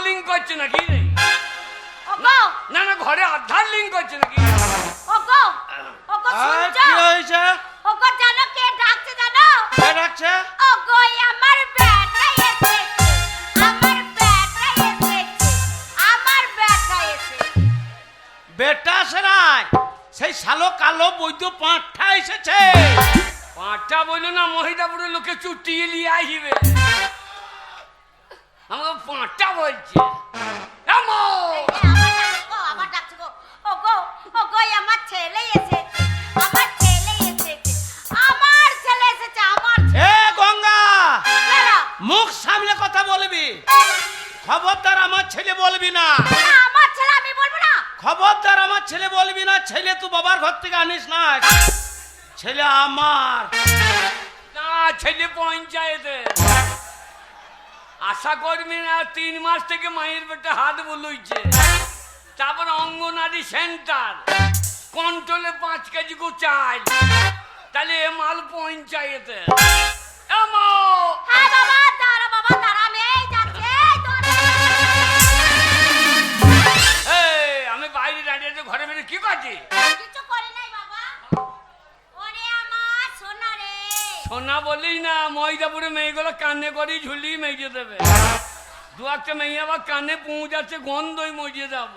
Link করছে নাকি রে? ওগো না না ঘরে আধার লিঙ্ক করছে নাকি? ওগো ওগো শুনছো? কি হয়েছে? ওগো জানো কে ডাকছে জানো? কে ডাকছে? ওগো আমার বেটা এসেছে, আমার বেটা এসেছে, আমার বেটা এসেছে। বেটা আসে নাই, সেই শালো কালো বৈদ্য পাঁঠা এসেছে। পাঁচটা বললো না মহিদাপুরের লোকে চুটিয়ে নিয়ে আসবে। আমাকে পাঁচটা বলছে। এমো! আমার ডাকছে গো। ওগো ওগো আমার ছেলে এসেছে, আমার ছেলে এসেছে, আমার ছেলে এসেছে, আমার এ গঙ্গা, ছেলে। মুখ সামলে কথা বলবি, খবরদার আমার ছেলে বলবি না। না, আমার ছেলে আমি বলবো না। খবরদার আমার ছেলে বলবি না। ছেলে তুই বাবার ঘর থেকে আনিস না, ছেলে আমার। না ছেলে পঞ্চায়েতে আশা করবি না, 3 মাস থেকে মায়ের পেটে হাত বুলুইছে। তারপর অঙ্গনারী সেন্টার কন্ট্রোলে 5 কেজি গো চাল। তাহলে এ মাল পঞ্চায়েতে। এমো! হ্যাঁ বাবা দাঁড়া আমি এই যাচ্ছি, এই তোরে। এই, আমি বাইরে দাঁড়িয়ে আছি, ঘরে বেরিয়ে কি করছি? কিছু করি নাই বাবা। ওরে আমার সোনা রে। সোনা বলেই না, মহিদাপুরে মেয়েগুলো কানে করে ঝুলি মেজে দেবে। 2-1টা মেয়ে আবার কানে পৌঁছাচ্ছে, গন্ধই মজিয়ে যাবো।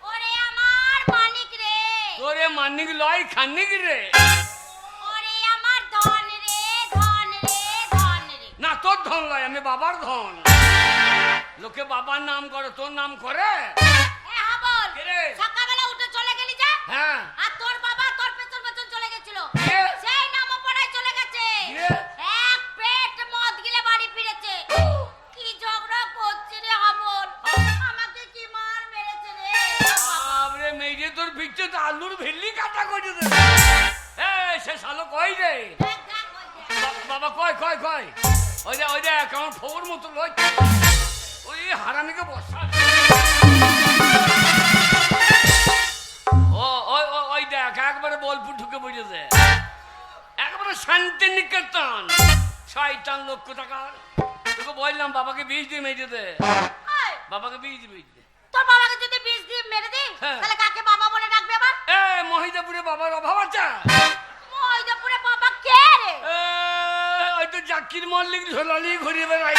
ওরে আমার মানিক রে। তোরে মানিক লয় খানিক রে। ওরে আমার ধন রে, ধন রে, ধন রে। না তোর ধন লয়, আমি বাবার ধন। লোকে বাবার নাম করে, তোর নাম করে? এ হাবল, কে রে? সকালবেলা উঠে চলে গেলি যে? হ্যাঁ। আর তোর বাবা তোর পেছন পেছন চলে গেছিল। কে? সেই নামপড়ায় চলে গেছে। কে? এক পেট মদ গিলে বাড়ি ফিরেছে। কি ঝগড়া করছে রে হাবল, আমাকে কি মার মেরেছে রে। বাবরে মেয়ে তোর পিচ্ছে তো আলুর ভেল্লি কাটা করে দেবে। সে শালো কই রে? দেখ, দেখ, ওই দেখ। বাবা কয় ওই যে কেমন ফোর মতো লয়। ওই হারামিকে বসা। ওই দেখ একবারে বোলপুর ঢুকে পড়েছে, একবারে শান্তিনিকেতন। শয়তান লোক কোথাকার। তোকে বললাম বাবাকে বীজ দিয়ে মেরে দে, ওই, বাবাকে বীজ দে। তোর বাবাকে যদি বিষ দিয়ে মেরে দিই, হ্যাঁ। তাহলে কাকে বাবা বলে ডাকবে আবার? মহিদাপুরে বাবার অভাব আছে? মহিদাপুরে বাবা কে রে? ওই তো জাকির মল্লিক ঝোলালি ঘুরিয়ে বেড়াই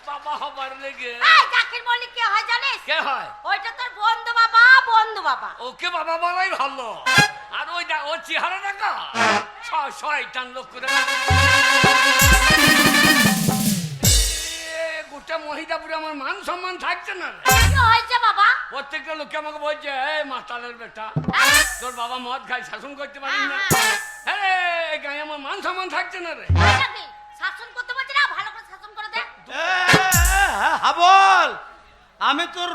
বাবা হবার লেগে। এই জাকির মল্লিক কে হয় জানিস? কে হয়? ওইটা তোর বন্ধু বাবা, বন্ধু বাবা। ওকে বাবা বলাই ভালো। আর ওই ও চেহারা দেখা শয়তান লোক করে। গোটা মহিদাপুরে আমার মান সম্মান থাকছে না রে। কি হয়েছে বাবা? প্রত্যেকটা লোকে আমাকে বলছে, এই মাতালের বেটা, তোর বাবা মদ খায়, শাসন করতে পারিস না। হ্যাঁ গায়ে আমার মান সম্মান থাকছে না রে। নাকি? শাসন করতে পারছি না, ভালো করে শাসন করে দে। হাবল, আমি তোর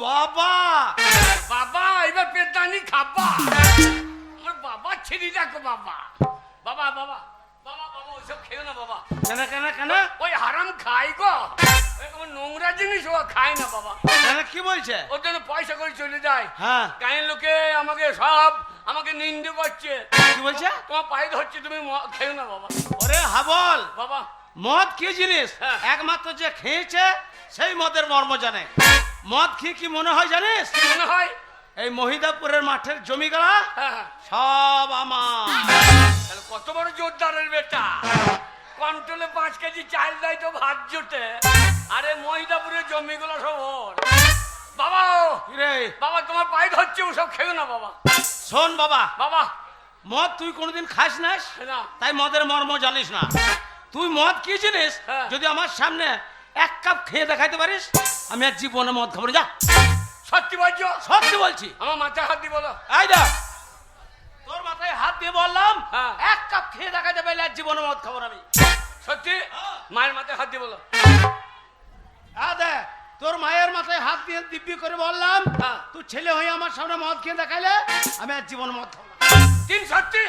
বাবা। বাবা এবার পেদানি খাবা। আমার বাবা ছেড়ে দেখো বাবা। বাবা বাবা বাবা বাবা ওইসব খেও না বাবা। কেন কেন কেন? ওই হারাম খাই গো, ওই নোংরা জিনিস ও খায় না বাবা। কেন কি বলছে? ওর জন্য পয়সা করে চলে যায়। হ্যাঁ, গায়ের লোকে আমাকে নিন্দে করছে। কি বলছে? তোমার পায়ে ধরছে, তুমি খেও না বাবা। ওরে হাবল, বাবা মদ কি জিনিস? হ্যাঁ। একমাত্র যে খেয়েছে সেই মদের মর্ম জানে। মদ খেয়ে কি মনে হয় জানিস? কি মনে হয়? এই মহিদাপুরের মাঠের জমিগুলা হ্যাঁ, সব আমার। তাহলে কত বড় জোরদারের বেটা। কন্ট্রোলে 5 কেজি চাল দেয় তো ভাত জোটে। আরে মহিদাপুরের জমিগুলো সব ওর। বাবা কি রে? বাবা তোমার পায়ে ধরছে, ওসব খেও না বাবা। শোন বাবা, বাবা মদ তুই কোনোদিন খাস না, না। তাই মদের মর্ম জানিস না। তুই মদ কি জিনিস হ্যাঁ। যদি আমার সামনে 1 কাপ খেয়ে দেখাইতে পারিস, আমি আর জীবনে মদ খাবো না। যা, সত্যি বলছো? সত্যি বলছি। আমার মাথায় হাত দিয়ে বলো। এই দেখ, তোর মাথায় হাত দিয়ে বললাম, হ্যাঁ। 1 কাপ খেয়ে দেখাইতে পারলে আর জীবনে মদ খাবো না আমি। সত্যি? মায়ের মাথায় হাত দিয়ে বলো। দেখ, তোর মায়ের মাথায় হাত দিয়ে দিব্যি করে বললাম, হ্যাঁ। তুই ছেলে হয়ে আমার সামনে মদ খেয়ে দেখাইলে আমি আর জীবনে মদ খাবো না। 3 সত্যি?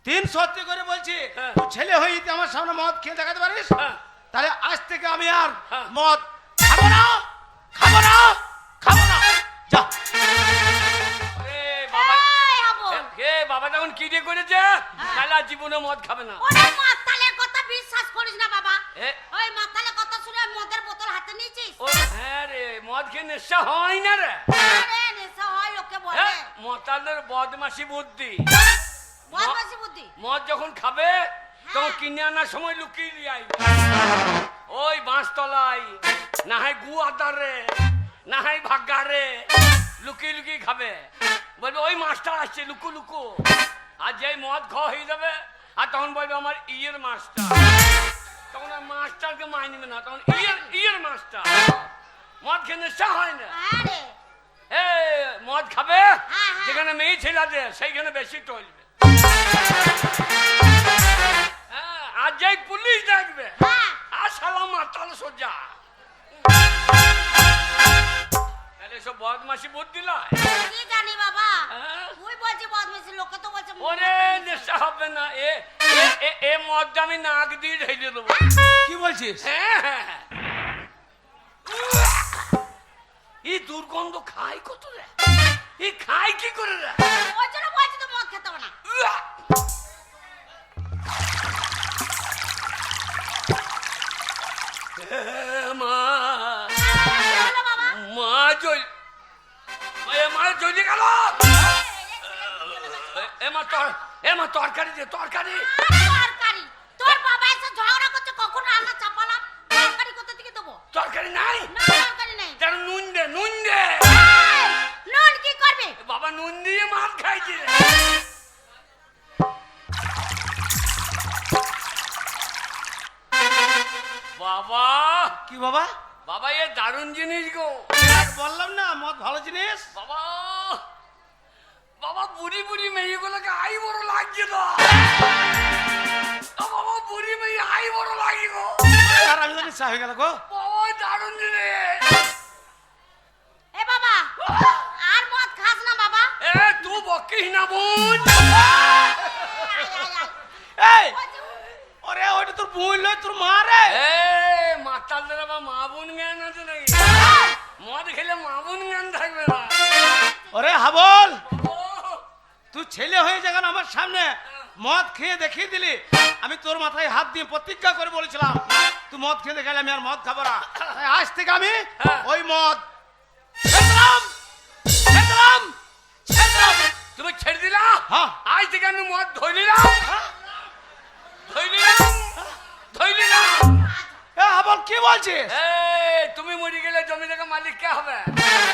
3 সত্যি করে বলছি। হ্যাঁ। তুই ছেলে হয়ে যদি আমার সামনে মদ খেয়ে দেখাতে পারিস, হ্যাঁ। তাহলে আজ থেকে আমি আর হ্যাঁ। মদ খাবো না, খাবো না, খাবো না। যা। বাবা এই হাবল, বাবা যখন কি দিয়ে করেছে, তাহলে আর জীবনে মদ খাবে না। ওরে মাতালের কথা বিশ্বাস করিস না বাবা। এ? ওই মাতালের কথা শুনে মদের মদ খেয়ে নেশা হয় না রে। আরে নেশা হয় লোকে বলে। হ্যাঁ, মতালের বদমাশি বুদ্ধি। বদমাশি বুদ্ধি। মদ যখন খাবে তখন কিনে আনার সময় লুকিয়ে নিয়ে আইবে। ওই বাঁশতলায় না হয় গু আদারে না হয় ভাগ্যারে লুকিয়ে লুকিয়ে খাবে। বলবে ওই মাস্টার আসছে লুকু লুকু। আর যেই মদ খাওয়া হয়ে যাবে আর তখন বলবে আমার ইয়ের মাস্টার। তখন আর মাস্টারকে মাইনবে না, তখন ইয়ের মাস্টার। মদ খেয়ে নেশা হয় না। আরে এ মদ খাবে হ্যাঁ। যেখানে মেয়ে ছেলে আছে সেইখানে বেশি টলবে। হ্যাঁ, আর যেই পুলিশ দেখবে হ্যাঁ। আর শালা মাতাল সোজা। তাহলে সব বদমাশি বুদ্ধি লয়। কি জানি বাবা, হ্যাঁ? তুই বলছিস বদমাশি, লোকে তো বলছে ওরে নেশা হবে না। এ মদটা আমি নাক দিয়ে ঢেলে দেবো। কি বলছিস? হ্যাঁ হ্যাঁ হ্যাঁ। এই দুর্গন্ধ খাই কত রে? এই খাই কি করে রে? ওই জন্য বলছি তো মদ খেতে হবে না। মা কি হলো বাবা? মা চল মা চলে গেল। এমা তরকারি দে তরকারি। তরকারি? তোর বাবা এসে ঝগড়া করছে, কখন রান্না চাপালাম, তরকারি কোথা থেকে দেবো? তরকারি নাই? না তরকারি নেই। তার নুন দে নুন দে। এই, নুন কি করবি? বাবা নুন দিয়ে মাছ খাইছে রে। বাবা কি বাবা? বাবা এ দারুণ জিনিস গো। বললাম না মদ ভালো জিনিস। বাবা বাবা বুড়ি বুড়ি মেয়েগুলোকে আই বড় লাগছে তো। বাবা বুড়ি মেয়ে আই বড় লাগে গো। আর আমি জানি চা হয়ে গেল গো। বাবা দারুণ জিনিস। এ বাবা, আর মদ খাস না বাবা। এ তুই বকিস না বোন। এই ওরে ওইটা তোর বোন লয়, তোর মা রে। এ মাতালদের আবার মা বোন জ্ঞান আছে নাকি? মদ খেলে মা বোন জ্ঞান থাকবে না। ওরে হাবল, ও, তুই ছেলে হয়ে যখন আমার সামনে মদ খেয়ে দেখিয়ে দিলি, আমি তোর মাথায় হাত দিয়ে প্রতিজ্ঞা করে বলেছিলাম তুই মদ খেয়ে দেখালে আমি আর মদ খাবো না। তাই আজ থেকে আমি ওই মদ ছেড়ে দিলাম, ছেড়ে দিলাম, ছেড়ে দিলাম। তুমি ছেড়ে দিলা? হ্যাঁ। আজ থেকে আমি মদ ধরে নিলাম। ধরে নিলাম, ধরে নিলাম। এ হাবল কি বলছিস? এ তুমি মরে গেলে জমি জায়গা মালিক কে হবে?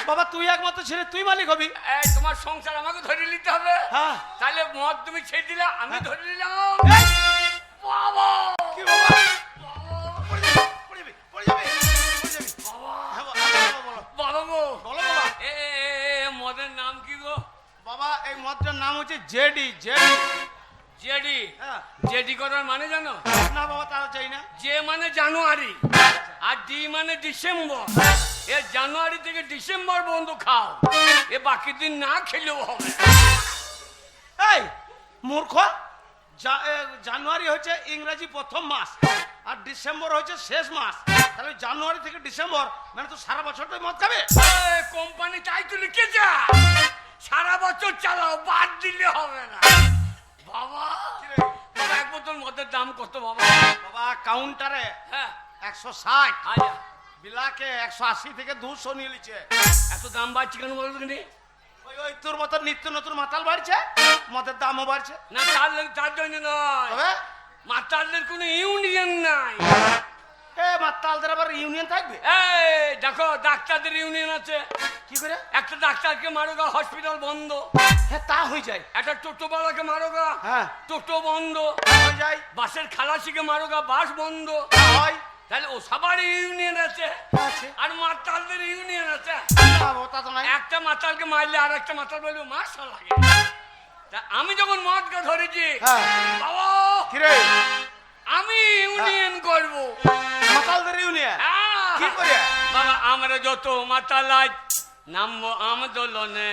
বাবা তুই একমাত্র ছেলে, তুই মালিক হবি। এই তোমার সংসার আমাকে ধরে নিতে হবে। হ্যাঁ। তাহলে মদ তুমি ছেড়ে দিলা, আমি ধরে নিলাম। এই, বাবা কি বাবা? পড়ে যাবি, পড়ে যাবি, পড়ে যাবি, পড়ে যাবি। হ্যাঁ, বলো, বাবা গো, বলো বাবা। মদের নাম কি গো? বাবা এই মদটার নাম হচ্ছে জেডি। জেডি। জেডি। হ্যাঁ। জেডি করার মানে জানো? না বাবা তারা চাই না। জে মানে জানুয়ারি আর ডি মানে ডিসেম্বর। এ জানুয়ারি থেকে ডিসেম্বর বন্ধ খাও, এ বাকি দিন না খেলেও হবে। এই মূর্খ, জানুয়ারি হচ্ছে ইংরেজি প্রথম মাস আর ডিসেম্বর হচ্ছে শেষ মাস। তাহলে জানুয়ারি থেকে ডিসেম্বর মানে তো সারা বছরটাই মদ খাবে। কোম্পানি তাই তো লিখেছে সারা বছর চালাও, বাদ দিলে হবে না। বাবা বাবা, এক বোতল মদের দাম কত বাবা? বাবা কাউন্টারে হ্যাঁ 160, আচ্ছা, বিলাকে 180 থেকে 200 নিয়ে নিচ্ছে। এত দাম বাড়ছে কেন বলতো কিনি? ওই তোর মতো নিত্য নতুন মাতাল বাড়ছে, মদের দামও বাড়ছে। না তার জন্য নয়, তবে মাতালদের কোনো ইউনিয়ন নাই। মাতালদের আবার ইউনিয়ন থাকবে? এই দেখো ডাক্তারদের ইউনিয়ন আছে। কি করে? একটা ডাক্তারকে মারোগা, হসপিটাল বন্ধ। হ্যাঁ তা হয়ে যায়। একটা টোটোওয়ালাকে মারোগা, হ্যাঁ টোটো বন্ধ। হয়ে যায়। বাসের খালাসিকে মারোগা, বাস বন্ধ। হয়। তাহলে ও সবার ইউনিয়ন আছে। আছে। আর মাতালদের ইউনিয়ন আছে। না বাবা তা তো নাই। একটা মাতালকে মারলে আর একটা মাতাল বলবে মাসা লাগে। তা আমি যখন মদকে ধরেছি, হ্যাঁ। বাবা কি রে? আমি ইউনিয়ন করব। মাতালদের ইউনিয়ন কি করে? বাবা আমরা যত মাতাল আজ নামবো আন্দোলনে।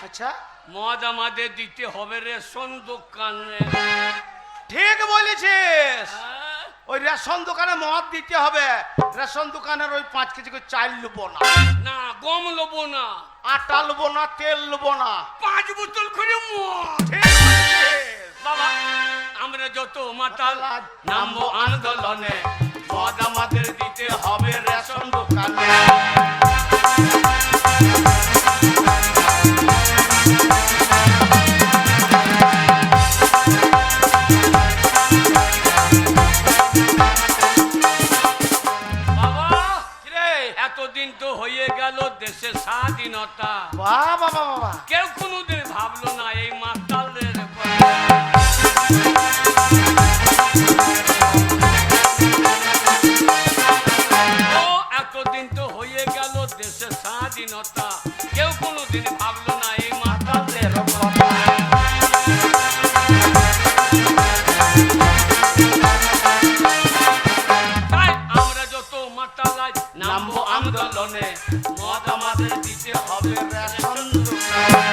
আচ্ছা মদ আমাদের দিতে হবে রেশন দোকানে। ঠিক বলেছিস। হ্যাঁ? ওই রেশন দোকানে মদ দিতে হবে। রেশন দোকানের ওই 5 কেজি করে চাল নেবো না, না গম লবো না, আটা নেবো না, তেল নেবো না। 5 বোতল করে মদ। ঠিক বলেছিস। বাবা আমরা যত মাতাল নামবো আন্দোলনে, মদ আমাদের দিতে হবে রেশন দোকানে। বাবা কিরে এতদিন তো হয়ে গেল দেশের স্বাধীনতা, বাবা বাবা বাবা কেউ কোনোদিন ভাবলো না এই মাতালদের ও এতদিন তো হয়ে গেল দেশের স্বাধীনতা, কেউ কোনোদিন ভাবলো না এই মাতালদের তাই আমরা যত মাতালাই নামবো আন্দোলনে, মত আমাদের দিতে হবে রেশন দোকানে।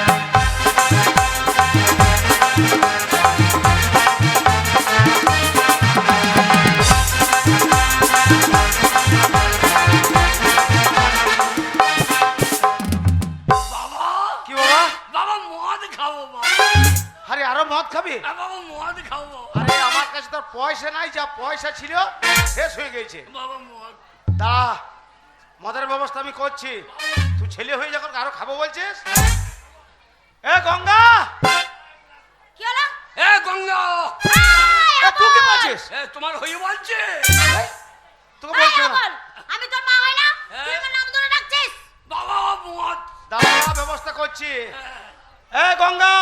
বাবা কি বাবা বাবা মদ খাবো বাবা, আরে আরো মদ খাবি? বাবা মদ খাবো আরে আমার কাছে তোর পয়সা নাই, যা পয়সা ছিল শেষ হয়ে গেছে। বাবা মদ দাঁড়া, মদের ব্যবস্থা আমি করছি। তুই ছেলে হয়ে যখন আরো খাবো বলছিস? এ গঙ্গা, কি হলো? এ গঙ্গা এ তুই কি বলছিস? এ তোমার হয়ে বলছে এই, তোকে বলছি না। বল, আমি তোর মা হই না? তুই হ্যাঁ। আমার নাম ধরে ডাকছিস? বাবা মদ দাঁড়া, ব্যবস্থা করছি। এ গঙ্গা,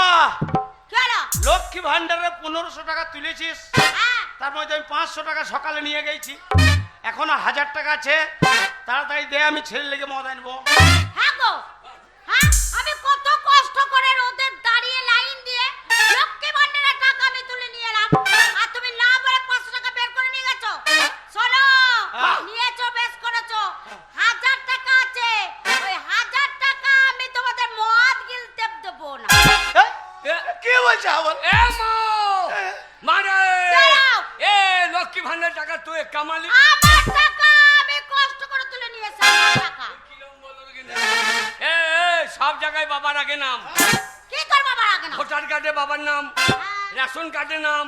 কি হলো? লক্ষ্মী ভান্ডারে 1500 টাকা তুলেছিস, হ্যাঁ, তার মধ্যে আমি 500 টাকা সকালে নিয়ে গেছি, এখনো 1000 টাকা আছে। তাড়াতাড়ি দে, আমি ছেলে লেগে মদ আনবো। হ্যাঁ গো, হ্যাঁ, আমি কত কষ্ট করে রোদে দাঁড়িয়ে লাইন দিয়ে লক্ষ্মী ভান্ডারের টাকা আমি তুলে নিয়ে এলাম, আর তুমি না বলে 500 টাকা বের করে নিয়ে গেছো। শোনো, হ্যাঁ। নিয়েছো, বেশ করেছো। 1000 টাকা আছে, ওই 1000 টাকা আমি তোমাদের মদ গিলতে দেবো না। এ, কি বলছে আবার? এ মা মারে দাঁড়াও। এ লক্ষ্মী ভান্ডার টাকা তুই কামালি আমার টাকা আমি কষ্ট করে তুলে নিয়ে এসেছি, আমার টাকা। এ সব জায়গায় বাবার আগে নাম, কি করবো আমার আগে না? ভোটার কার্ডে বাবার নাম, রেশন কার্ডে নাম,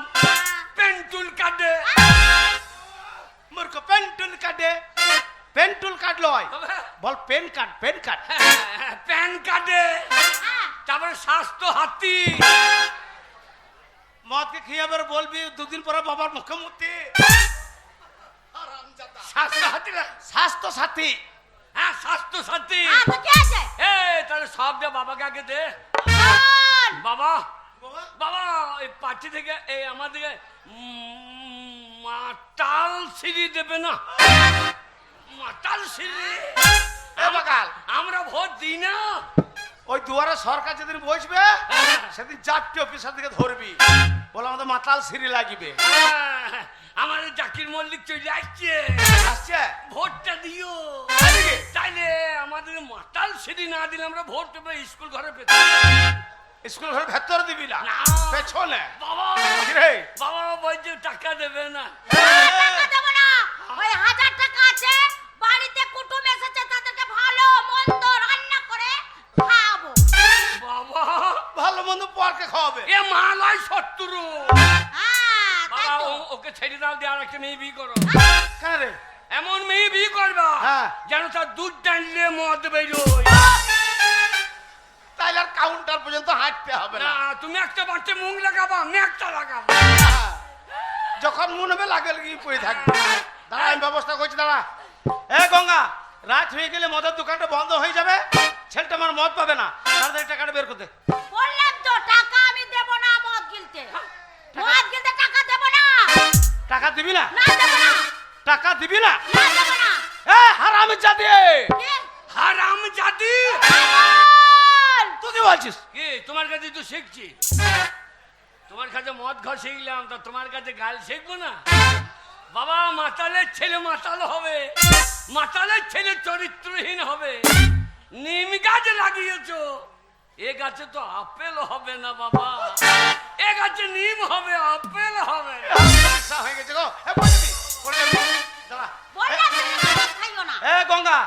পেন্টুল কার্ডে মূর্খ, পেন্টুল কার্ডে, পেন্টুল কার্ড লয়, বল PAN card, PAN card. PAN কার্ডে, হ্যাঁ, তারপরে স্বাস্থ্য হাতি। মদকে খেয়ে আবার বলবি দুদিন পরে বাবার মুখ্যমন্ত্রী। স্বাস্থ্য হাতি না? স্বাস্থ্য সাথী। হ্যাঁ স্বাস্থ্য সাথী। হ্যাঁ, তো কি আছে? এ তাহলে সব দে বাবাকে আগে দে। শোন, বাবা বাবা, বাবা এই পার্টি থেকে এই আমাদেরকে মাতাল সিঁড়ি দেবে না? মাতাল সিঁড়ি এ বাকাল, আমরা ভোট দিই না। ওই দুয়ারে সরকার যেদিন বসবে সেদিন 4টে অফিসার দিকে ধরবি, বলে আমাদের মাতাল সিঁড়ি লাগিবে। হ্যাঁ, আমাদের জাকির মল্লিক চলে আসছে, আসছে? ভোটটা দিও। তাই নাকি? তাইলে আমাদের মাতাল সিঁড়ি না দিলে আমরা ভোট দেবো স্কুল ঘরে পেতে। স্কুল ঘরে ভেতরে দিবি না, না। পেছনে। বাবা কিরে? বাবা বলছে টাকা দেবে না। টাকা দেবো না। ওই 1000 টাকা আছে, বাড়িতে কুটুম এসেছে, তাদেরকে ভালো মন্দ রান্না করে খাওয়াবো। বাবা ভালো মন্দ পরকে খাওয়াবে। এ মালয় শত্রু। হ্যাঁ, তাই বাবা তো। ওকে ছেড়ে দাও, দিয়ে আর একটা মেয়ে বিয়ে করো। কেন রে? এমন মেয়ে বিয়ে করবা হ্যাঁ। যেন তার দুধ টানলে মদ বেরোয়। তাইলে আর কাউন্টার পর্যন্ত হাঁটতে হবে না না। তুমি একটা বাড়তে মুখ লাগাবা, আমি একটা লাগাবো। হ্যাঁ। যখন মনে হবে লাগে গিয়ে পড়ে থাকবে। দাঁড়া, আমি ব্যবস্থা করছি, দাঁড়া। এ গঙ্গা, রাত হয়ে গেলে মদের দোকানটা বন্ধ হয়ে যাবে, ছেলেটা আমার মদ পাবে না। তাড়াতাড়ি টাকাটা বের করতে। বললাম তো টাকা আমি দেবো না মদ গিলতে। মদ গিলতে টাকা দেবো না। টাকা দিবি না? না দেবো না। টাকা দিবি না? না দেবো না। এ হারামি জাতি, কি? হারাম জাতি। বল। তুই কি বলছিস? কি তোমার কাছে তো শিখছি, তোমার কাছে মদ ঘর শিখলাম, তা তোমার কাছে গাল শিখবো না? বাবা মাতালের ছেলে মাতাল হবে, মাতালের ছেলে চরিত্রহীন হবে। নিম গাছ লাগিয়েছো, এ গাছে তো আপেল হবে না বাবা, এ গাছে নিম হবে, আপেল হবে না। সমস্যা হয়ে গেছে গো। এ পড়ে যাবি, পড়ে যাবি। দাঁড়া। বললাম তো মদ খাইও না। এ গঙ্গা,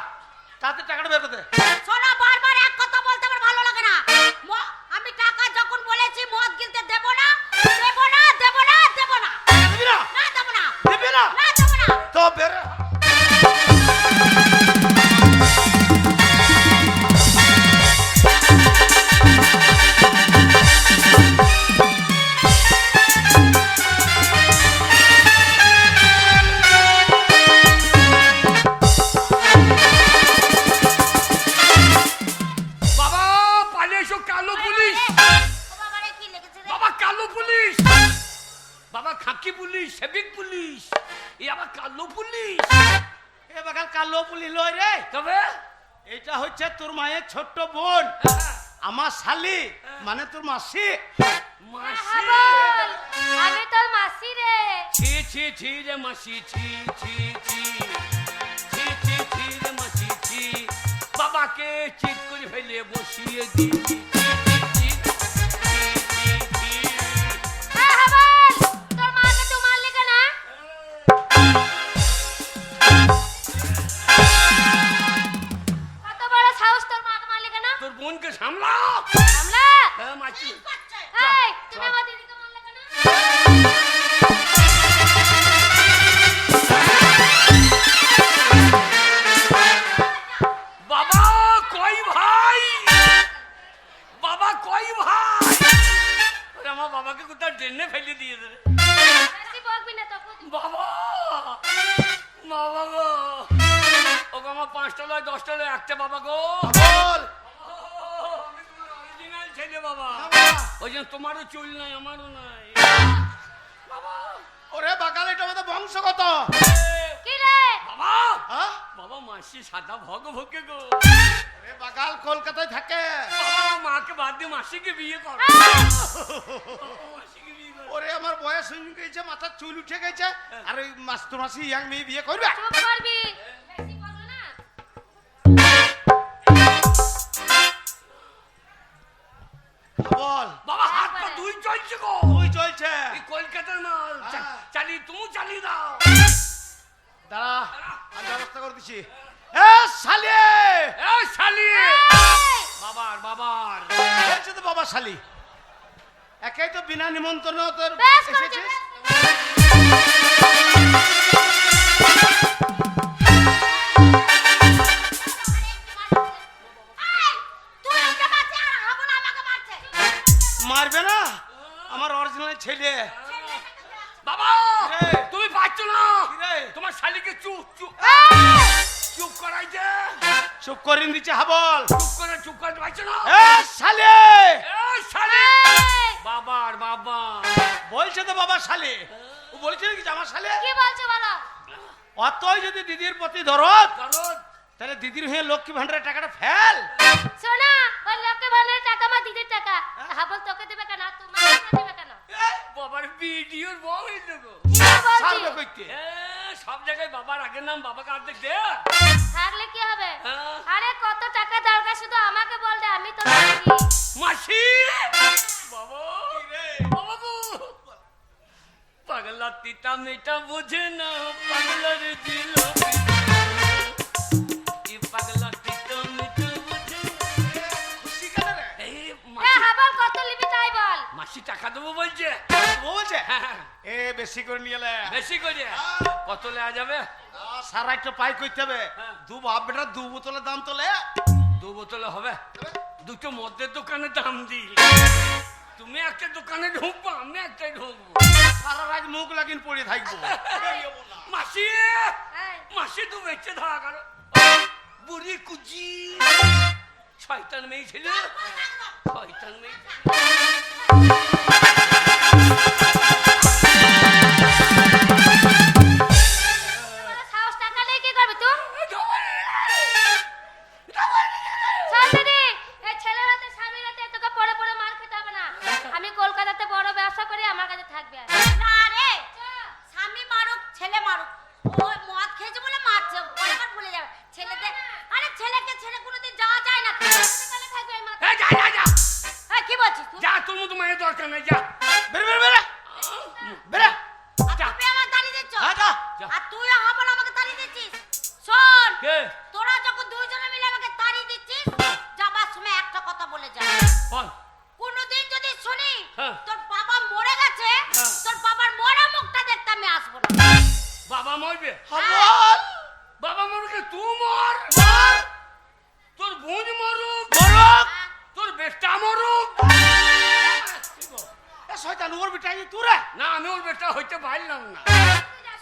তাতে টাকাটা বের করতে। শোনো, বারবার এক কথা বলতে আমার ভালো লাগে না। আমি টাকা যখন বলেছি মদ গিলতে দেবো না, দেবো না, দেবো না, দেবো না। দিবি না? না দেবো না। দিবি না? না দেবো না। তো বের। পুলিশ সেবিক পুলিশ এ আবার কালো পুলিশ এ বাগাল কালো পুলি লয় রে, তবে এটা হচ্ছে তোর মায়ের ছোট্ট বোন, আমার শালি মানে তোর মাসি। মাসি বল আমি তোর মাসি রে। ছি ছি ছি রে মাসি ছি ছি ছি ছি ছি ছি রে মাসি ছি বাবাকে চিৎ করে ফেলে বসিয়ে দিই তোর মাকে তুই মারলি কেন? কত বড় সাহস তোর মাকে মারলি কেন? তোর বোনকে সামলা আমরা হ্যাঁ মাসি এই তুমি আমার দিদিকে মারলে কেন? বাবা কই ভাই বাবা কই ভাই ওরে আমার বাবাকে কোথাও ড্রেনে ফেলে দিয়ে দেবে বেশি বকবি না তখন। বাবা বাবা গো ওকে আমার 5টা লয় 10টা লয় একটা বাবা গো বল আমি তোমার অরিজিনাল ছেলে বাবা ওই জন্য তোমারও চুল নাই আমারও নাই বাবা ওরে বাগাল এটা আমাদের বংশগত। কি রে? বাবা হ্যাঁ? বাবা মাসি সাদা ভগ ভগে গো ওরে বাগাল কলকাতায় থাকে। বাবা মাকে বাদ দিয়ে মাসিকে বিয়ে করো মাসিকে বিয়ে করো ওরে আমার বয়স হয়ে গেছে, মাথার চুল উঠে গেছে, আর ওই মাস্টার মাসি ইয়াং মেয়ে বিয়ে করবে? চুপ করবি। বেশি বকবি না। বল বাবা হাত পা দুই চলছে গো তুই চলছে। এই কলকাতার মাল চালিয়ে তুমি চালিয়ে দাও দাঁড়া আমি ব্যবস্থা করে দিচ্ছি। এ শালি এ শালি বাবার বাবার বলছে তো বাবা শালি, একাই তো বিনা নিমন্ত্রণ তোর বেশ করেছে, এসেছিস। এই, তুই ওকে মারছিস আর হাবুল আমাকে মারছে। মারবে না আমার অরিজিনাল ছেলে। বাবা রে। তুমি পাচ্ছ না কি রে? তোমার শালিকে চুপ চুপ এই, চুপ করাইছে চুপ করে দিচ্ছে হাবল। চুপ করে পাচ্ছ না এ শালি এ শালি এই, বাবার বাবা বলছে তো বাবা শালি, ও বলছে নাকি যে আমার শালি? কি বলছো বলো? অতই যদি দিদির প্রতি দরদ, কারণ তাহলে দিদির হয়ে লক্ষ্মী ভান্ডারের টাকাটা ফেল। শোনা, ওই লোকে ভান্ডারের টাকা আমার দিদির টাকা। হাবল তোকে দেবে কেন? আর তোমার দেবে কেন? বাবার ভিডিওর বউ হয়েছে গো কি সারবে বলছিস? কইতে। এ, সব জায়গায় বাবার আগের নাম বাবাকে অর্ধেক দে থাকলে কি হবে? হ্যাঁ। আরে কত টাকা দরকার শুধু আমাকে বল দে, আমি তো দিই। মাসি বাবা বাবা গো পাগলা তিতা মেটা বোঝে না পাগলার দিল কি পাগলা তিতা মেটা বোঝে না। খুশি কেন রে? এই এ মাসি হাবল কত লিবি তাই বল। মাসি টাকা দেবো বলছে ও বলছে হ্যাঁ, এ বেশি করে নিয়ে এলে বেশি করে কত লেয়া যাবে সারা একটা পাই করতে হবে। হ্যাঁ। দু বাপ বেটা 2 বোতলের দাম তোলে। 2 বোতলে হবে দুটো মদের দোকানে দাম দি তুমি একটা দোকানে ঢুকবো আমি একটাই ঢুকবো সারা রাত মুখ লাগিন পড়ে থাকবো। মাসি এই, মাসি তো বেঁচে থাকা করো বুড়ি কুচি শয়তান মেয়ে ছিল শয়তান মেয়ে তোর সাহস টাকা নেই কি করবি তুই? শোন দিদি, এই ছেলের হাতে স্বামীর হাতে তোকে পড়ে পড়ে মার খেতে হবে না। আমি কলকাতাতে বড় ব্যবসা করি, আমার কাছে থাকবে আর। না রে, স্বামী মারুক ছেলে মারুক, ও মদ খেয়েছে বলে মারছে, পরিবার ভুলে যাবে ছেলেদের। আরে ছেলেকে ছেড়ে কোনোদিন যাওয়া যায় না। কলকাতাতে থাকবে এই মাথা। এই যা যা যা এই, কি বলছিস তুই? যা তোর মতো মায়ের দরকার নেই যা বেরে বেরে বেরে বেরে। আর যা। তুমি আমার তাড়ি দিচ্ছ? হ্যাঁ যা। যা। আর তুই হাবল আমাকে তাড়ি দিচ্ছিস? শোন, কে তোরা যখন দুইজনে মিলে আমাকে তাড়ি দিচ্ছিস, যাবার সময় একটা কথা বলে যা। বল কোনোদিন যদি শুনি হ্যাঁ। তোর বাবা মরে গেছে, হ্যাঁ। তোর বাবার মরা মুখটা দেখতে আমি আসবো না। বাবা মরবে হাবল বাবা মরবে তুই মর তোর বোন মরুক মরক। তোর বেটা মরুক এ শয়তান ওর বিটাই তুই রে। না আমি ওর বেটা হইতে পারলাম না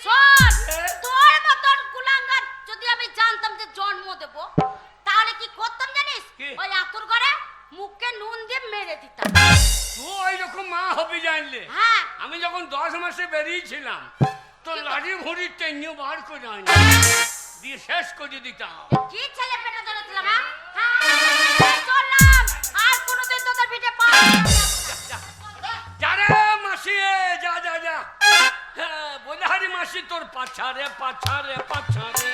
শোন, হ্যাঁ। তোর মতন কুলাঙ্গার যদি আমি জানতাম যে জন্ম দেব, তাহলে কি করতাম জানিস? কি? ওই আতুর ঘরে মুখে নুন দিয়ে মেরে দিতাম। তুই ওই রকম মা হবি জানলে। হ্যাঁ। আমি যখন 10 মাসে বেরিয়েছিলাম তো লাঠি ভুঁড়ি টেনে বার করে আনি দিয়ে শেষ করে দিতাম। কি ছেলে পেটে ধরেছিলাম? হ্যাঁ, চললাম, আর কোনোদিন তোদের পিঠে পা যা রে মাসি, যা যা যা। হ্যাঁ, বলে হারি মাসি তোর পাছারে পাছারে পাছারে,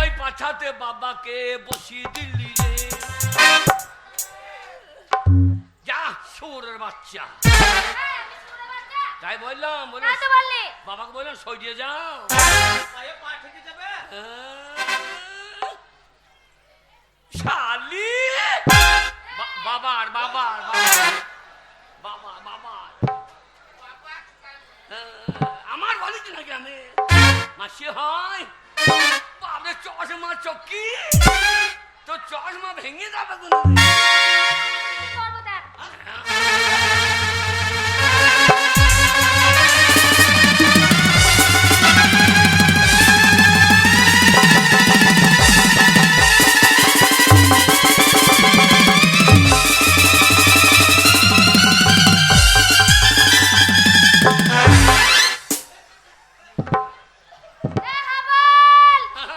ওই পাছাতে বাবাকে বসিয়ে দিল্লি রে। যা সুরের বাচ্চা। তাই বললাম, বলে তো বললি বাবাকে বললাম সরিয়ে যাও। পায়ে পা ঠেকে যাবে। শালি বাবার বাবার বাবার বাবার আমার বলিস নাকি আমি মাসি হয় বাবা চশমা চকি তো চশমা ভেঙে যাবে কোনো কি করবো দেখ।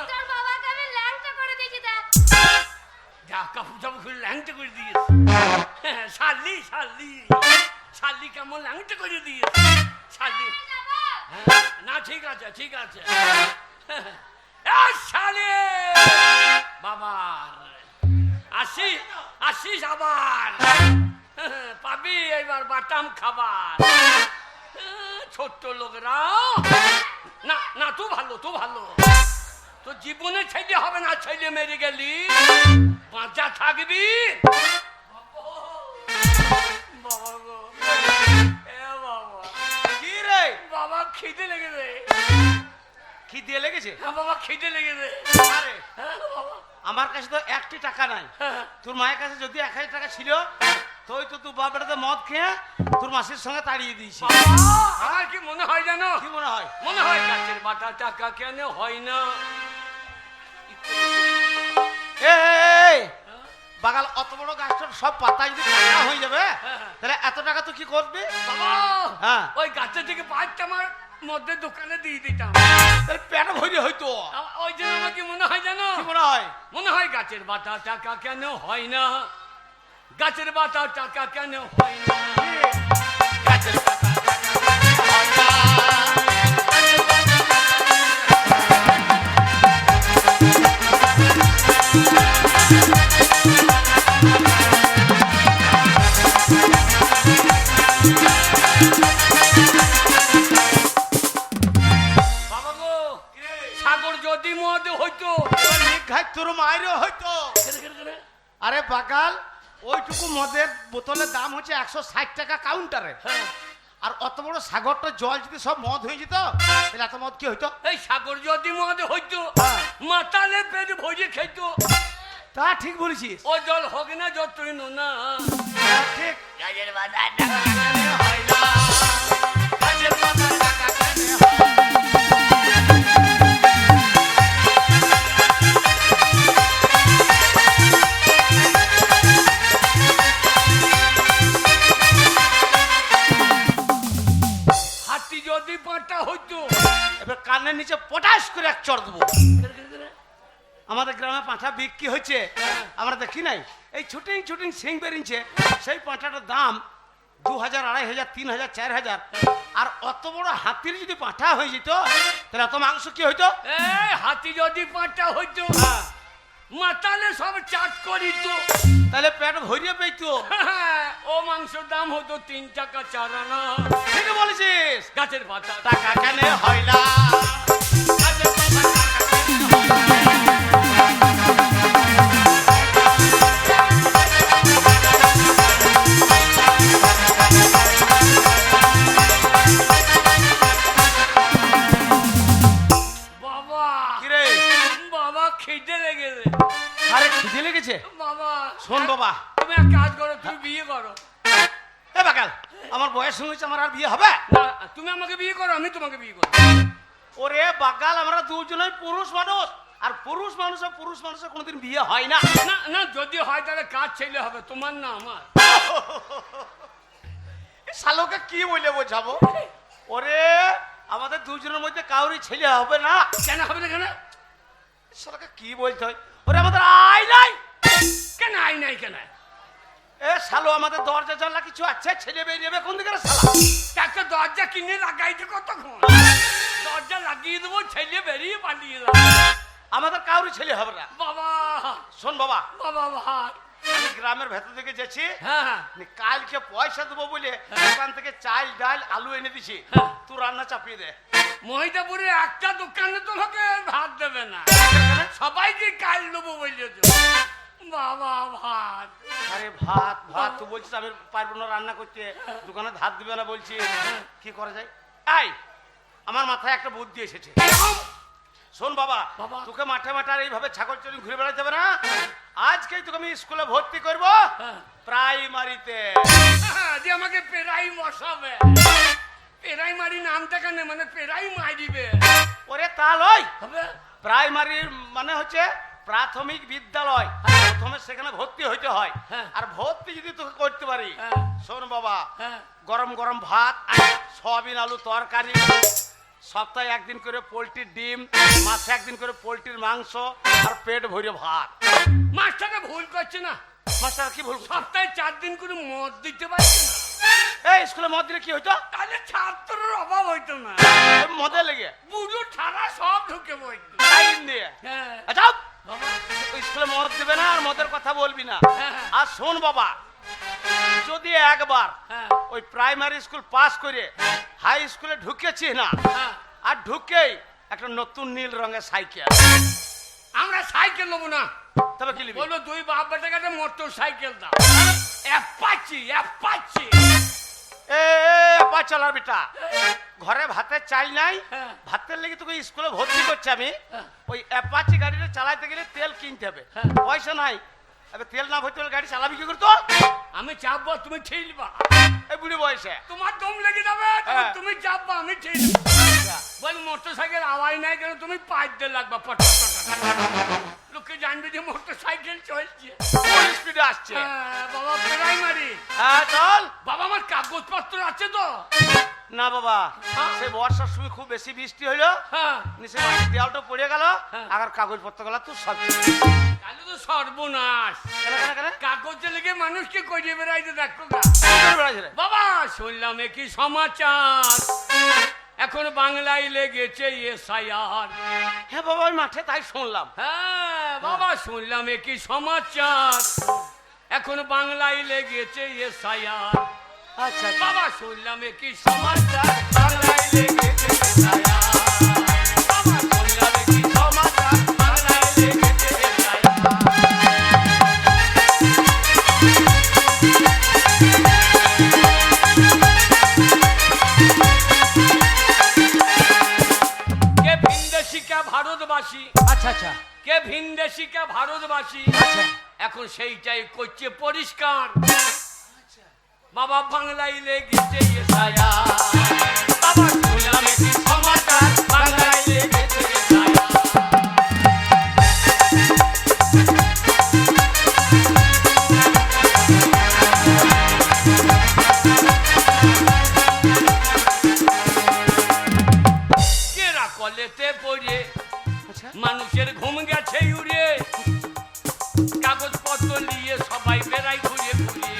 তোর বাবাকে আমি ল্যাংটা করে দিয়েছি দেখ। যা কাপড় চাপড় খুলে ল্যাংটা করে দিয়েছে। শালি শালি শালি কেমন ল্যাংটা করে দিয়েছে শালি। না ঠিক আছে ঠিক আছে। শালি বাবার আসিস আসিস আবার পাবি এইবার বাটাম খাবার। ছোট্ট লোকরাও না না, তু ভালো তু ভালো। তো জীবনে ছেলে হবে না, ছেলে মেরে গেলি বাঁচা থাকবি। বাবা গো, এ বাবা কি রে? বাবা খিদে লেগেছে। কি দিয়ে লেগেছে? হ্যাঁ বাবা খিদে লেগেছে। আরে হ্যাঁ বাবা, আমার কাছে তো একটি টাকা নাই। হ্যাঁ। তোর মায়ের কাছে যদি 1000 টাকা ছিল তো তুই বাবাটাতে মদ খেয়ে তোর মাসির সঙ্গে তাড়িয়ে দিয়েছি। বাবা, আমার কি মনে হয় জানো? কি মনে হয়? মনে হয় গাছের বাটা টাকা কেন হয় না। এই বাগাল অত বড় গাছটার সব পাতা যদি কাটা হয়ে যাবে তাহলে এত টাকা তুই কি করবি? বাবা হ্যাঁ। ওই গাছের থেকে পাঁচটা আমার মধ্যে দোকানে দিয়ে দিতাম, তাহলে পেট ভরে হইতো। ওই জন্য আমার কি মনে হয় জানো? কি মনে হয়? মনে হয় গাছের বাটা টাকা কেন হয় না, গাছের বাটা টাকা কেন হয় না, গাছের বাটা টাকা কেন হয় না। বাবা গো, সাগর যদি মদ হইতো ঘাট তোর মায়েরও হইতো। আরে বাগাল ওইটুকু মদের বোতলের দাম হচ্ছে 160 টাকা কাউন্টারে। হ্যাঁ। আর অত বড় সাগরটা জল যদি সব মদ হয়ে যেত তাহলে এত মদ কি হইতো? এই সাগর যদি মদ হইতো হ্যাঁ। মাতালে পেট ভরে খেত। তা ঠিক বলেছিস। ও জল হোক না যতই নোনা, ঠিক। গাছের বাটা টাকা কেন হয় না, গাছের বাটা টাকা কেন হয় না। হাতি যদি পাটা হইতো এবার কানের নিচে পটাশ করে এক চড় দেবো। আমাদের গ্রামে পাঁঠা বিক্রি হচ্ছে, আমরা দেখি নাই। এই ছুটিং ছুটিং সিং বেরিয়েছে, সেই পাঁঠাটার দাম 2000, 2500, 3000, 4000। আর অত বড় হাতির যদি পাঁঠা হয়ে যেত তাহলে এত মাংস কি হইতো? এই হাতি যদি পাটা হইতো মাতালে সব চাট করিত, তাহলে পেট ভরিয়ে পেতো। ও মাংসের দাম হতো 3 টাকা 4 আনা। ঠিক বলেছিস। গাছের পাতা টাকা কেন হয় না, গাছের পাতা টাকা কেন হয় না। বাবা কি রে? বাবা খিদে লেগেছে। আরে খিদে লেগেছে? বাবা শোন বাবা, তুমি এক কাজ করো, তুমি বিয়ে করো। এ বাগাল আমার বয়স হয়েছে, আমার আর বিয়ে হবে না, তুমি আমাকে বিয়ে করো, আমি তোমাকে বিয়ে করো। ওরে বাগাল আমরা দুজনেই পুরুষ মানুষ, আর পুরুষ মানুষের কোনোদিন বিয়ে হয় না। না না, যদি হয় তাহলে কার ছেলে হবে, তোমার না আমার? শালোকে কি বলে বোঝাবো? ওরে আমাদের দুজনের মধ্যে কাউরি ছেলে হবে না। কেন হবে না? কেন শালোকে কি বলতে হয়? ওরে আমাদের আই নাই। কেন আই নাই? কেন এ শালো আমাদের দরজা জানলা কিছু আছে, ছেলে বেরিয়ে যাবে কোন দিকে রে শালা? একটা দরজা কিনে লাগাইতে কতক্ষণ? দরজা লাগিয়ে দেবো, ছেলে বেরিয়ে পালিয়ে যাবে। আমাদের কাউরি ছেলে হবে না। বাবা শোন বাবা, বাবা ভাই, আমি গ্রামের ভেতর থেকে যাচ্ছি, হ্যাঁ কালকে পয়সা দেবো বলে দোকান থেকে চাল ডাল আলু এনে দিছি, হ্যাঁ। তুই রান্না চাপিয়ে দে। মহিদাপুরে একটা দোকানে তো লোকে ভাত দেবে না, সবাইকে কাল দেবো বলছো। বাবা ভাত, আরে ভাত ভাত তুই বলছিস আমি পারবো না রান্না করতে, দোকানে ধার দিবে না বলছি, কি করা যায়? এই আমার মাথায় একটা বুদ্ধি এসেছে। শোন বাবা, বাবা। তোকে মাঠে মাঠে আর এইভাবে ছাগল চড়ি ঘুরে বেড়াতে হবে না। আজকেই তোকে আমি স্কুলে ভর্তি করবো, হ্যাঁ। প্রাইমারিতে। যে আমাকে পেরাই বসাবে। পেরাইমারি নামটা কেন, মানে পেরাই মারিবে ওরে তা লয়, হবে। প্রাইমারির মানে হচ্ছে প্রাথমিক বিদ্যালয়, প্রথমে সেখানে ভর্তি হইতে হয়। হ্যাঁ। আর ভর্তি যদি তোকে করতে পারি, হ্যাঁ। শোন বাবা, হ্যাঁ। গরম গরম ভাত, সয়াবিন আলু তরকারি, সপ্তাহে একদিন করে পোলট্রির ডিম, মাসে একদিন করে পোলট্রির মাংস, আর পেট ভরে ভাত। মাস্টারটা ভুল করছে না? মাস্টার কি বলবো? সপ্তাহে 4 দিন করে মদ দিতে পারছে না? এই স্কুলে মদ দিলে কি হইতো? তাহলে ছাত্রের অভাব হইতো না, এই মদে লেগে বুড়ো ঠাড়া সব ঢুকে বইতো। টাইম দিয়ে। হ্যাঁ আচ্ছা বাবা, ওই স্কুলে মদ দিবে না আর মদের কথা বলবি না। হ্যাঁ। আর শোন বাবা, যদি একবার হ্যাঁ ওই প্রাইমারি স্কুল পাস করে হাই স্কুলে ঢুকেছি না, হ্যাঁ। আর ঢুকেই একটা নতুন নীল রঙের সাইকেল, আমরা সাইকেল নেবো না, তবে কি নিবি? বলো দুই বাপ বেটাকে একটা মোটর সাইকেল দাও। Apache Apache. এ পা চলার বেটা, ঘরে ভাতের চাল নাই, হ্যাঁ। ভাতের লেগে তোকে স্কুলে ভর্তি করছে আমি। হ্যাঁ। ওই অ্যাপাচি গাড়িটা চালাতে গেলে তেল কিনতে হবে, হ্যাঁ। পয়সা নাই। এবার তেল না ভরতে হলে গাড়ি চালাবি কি করতো? আমি চাপবো, তুমি ঠেলবা। এই বুড়ি বয়সে তোমার দম লেগে যাবে, হ্যাঁ। তুমি চাপবা, আমি ঠেলবো। বল মোটর সাইকেল আওয়াজ নাই কেন, তুমি পাইপ দিয়ে লাগবা পট পট পট। লোকে জানবে যে মোটর সাইকেল চলছে। ফুল স্পিডে আসছে। হ্যাঁ, বাবা প্রাইমারি। হ্যাঁ চল। বাবা আমার কাগজপত্র আছে তো? না বাবা, হ্যাঁ। সেই বর্ষার সময় খুব বেশি বৃষ্টি হইলো, হ্যাঁ নিচে মাটির দেওয়ালটা পড়ে গেল, হ্যাঁ। আর কাগজপত্র গুলা তুই সব তাহলে তো সর্বনাশ। কেন কেন কেন কাগজে লেগে মানুষকে করিয়ে বেড়াইতে দেখো গা। কি করে বেড়াইছে রে? বাবা শুনলাম কি সমাচার, এখন বাংলায় লেগেছে এসআইআর। হ্যাঁ বাবা, ওই মাঠে তাই শুনলাম। হ্যাঁ বাবা শুনলাম কি সমাচার, এখন বাংলায় লেগেছে এসআইআর। আচ্ছা বাবা শুনলাম কি সমাচার, বাংলায় লেগেছে এসআইআর। বাবা শুনলাম কি সমাচার, বাংলায় লেগেছে এসআইআর। কে ভিনদেশী কে ভারতবাসী, আচ্ছা আচ্ছা কে ভিনদেশী কে ভারতবাসী, আচ্ছা। এখন সেইটাই করছে পরিষ্কার। বাবা বাংলায় লেগেছে এসআইআর। বাবা শুনলাম কি সমাচার, বাংলায় লেগেছে এসআইআর। কেরা কলেতে পড়ে আচ্ছা মানুষের ঘুম গেছে উড়ে, কাগজপত্র নিয়ে সবাই বেড়াই ঘুরে ঘুরে।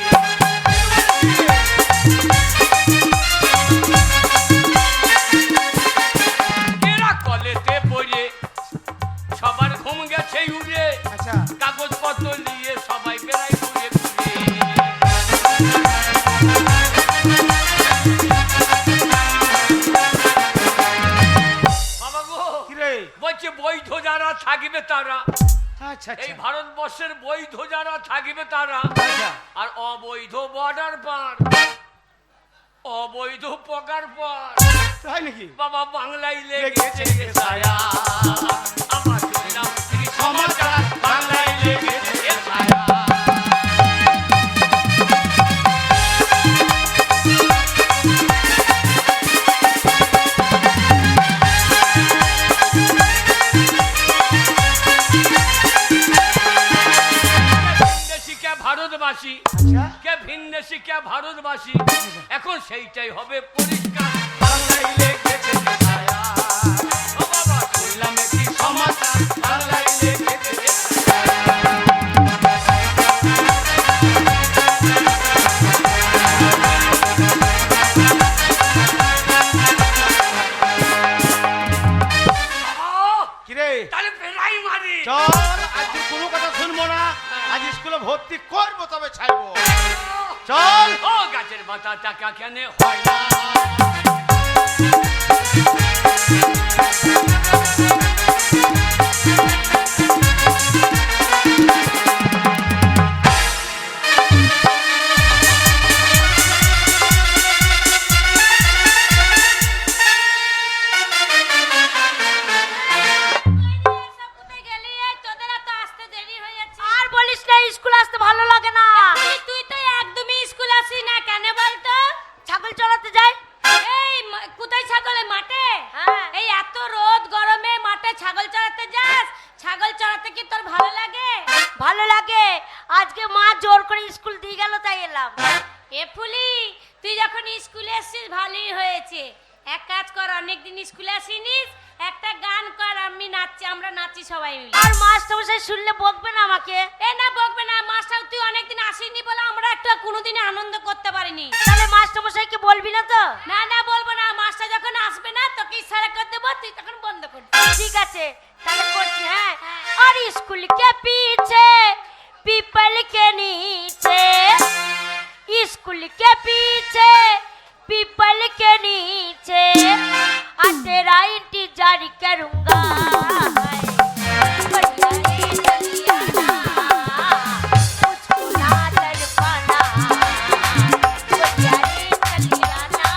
কেরা কলেতে পড়ে সবার ঘুম গেছে উড়ে, আচ্ছা কাগজপত্র নিয়ে সবাই বেড়াই ঘুরে ঘুরে। বাবা গো, কি রে? বলছে বৈধ যারা থাকবে তারা, আচ্ছা এই আচ্ছা ভারতবর্ষের বৈধ যারা থাকবে তারা, আচ্ছা। আর অবৈধ বর্ডার পার, অবৈধ পকার পার। তাই নাকি? বাবা বাংলায় লেগেছে এসআইআর। আমার শুনলাম কি সমাচার, বাংলায় লেগেছে এসআইআর। বাংলাদেশি কে ভারতবাসী, এখন সেইটাই হবে পরিষ্কার। বাংলায় লেগেছে যে ছায়া, ও বাবা, শুনলাম একটি সমাচার, বাংলায় লেগেছে যে আহ, কিরে তাহলে পেলাই মারি। চল, আজকে কোনো কথা শুনবো না, আজ স্কুলে ভর্তি করবো তবে ছাইবো। চল। ও গাছের পাতা টাকা কেন হয় না? সব কোথায় গেলি? এই তোদের এত আসতে দেরি হয়ে যাচ্ছে। আর বলিস না, স্কুল আসতে ভালো লাগে না। তুই তো একদমই স্কুল আসি না কেন বলতো? ছাগল চড়াতে যাই। এই কোথায় ছাগল? মাঠে? হ্যাঁ। এই এত রোদ গরমে মাঠে ছাগল চড়াতে যাস? ছাগল চড়াতে কি তোর ভালো লাগে? ভালো লাগে, আজকে মা জোর করে স্কুল দিয়ে গেল তাই এলাম। এ ফুলি, তুই যখন স্কুলে এসেছিস ভালোই হয়েছে। এক কাজ কর, অনেকদিন স্কুলে আসিনিস, একটা গান কর, আমরা নাচি সবাই মিলে। আর মাস্টারমশাই শুনলে বকবে না আমাকে? এ না বকবে না, মাস্টার তুই অনেকদিন আসিনি বলে আমরা একটু কোনোদিনই আনন্দ করতে পারিনি। তাহলে মাস্টারমশাইকে বলবি না তো? না না বলবো না, মাস্টার যখন আসবে না তোকে ইশারা করে দেবো, তুই তখন বন্ধ করবি। ঠিক আছে, তাহলে করছি। হ্যাঁ। और स्कूल के पीछे पीपल के नीचे, स्कूल के पीछे पीपल के नीचे, आज तेरा इंतजार करूंगा। बढ़िया रे चलिया ना, मुझको ना तड़पाना, बढ़िया रे चलिया ना।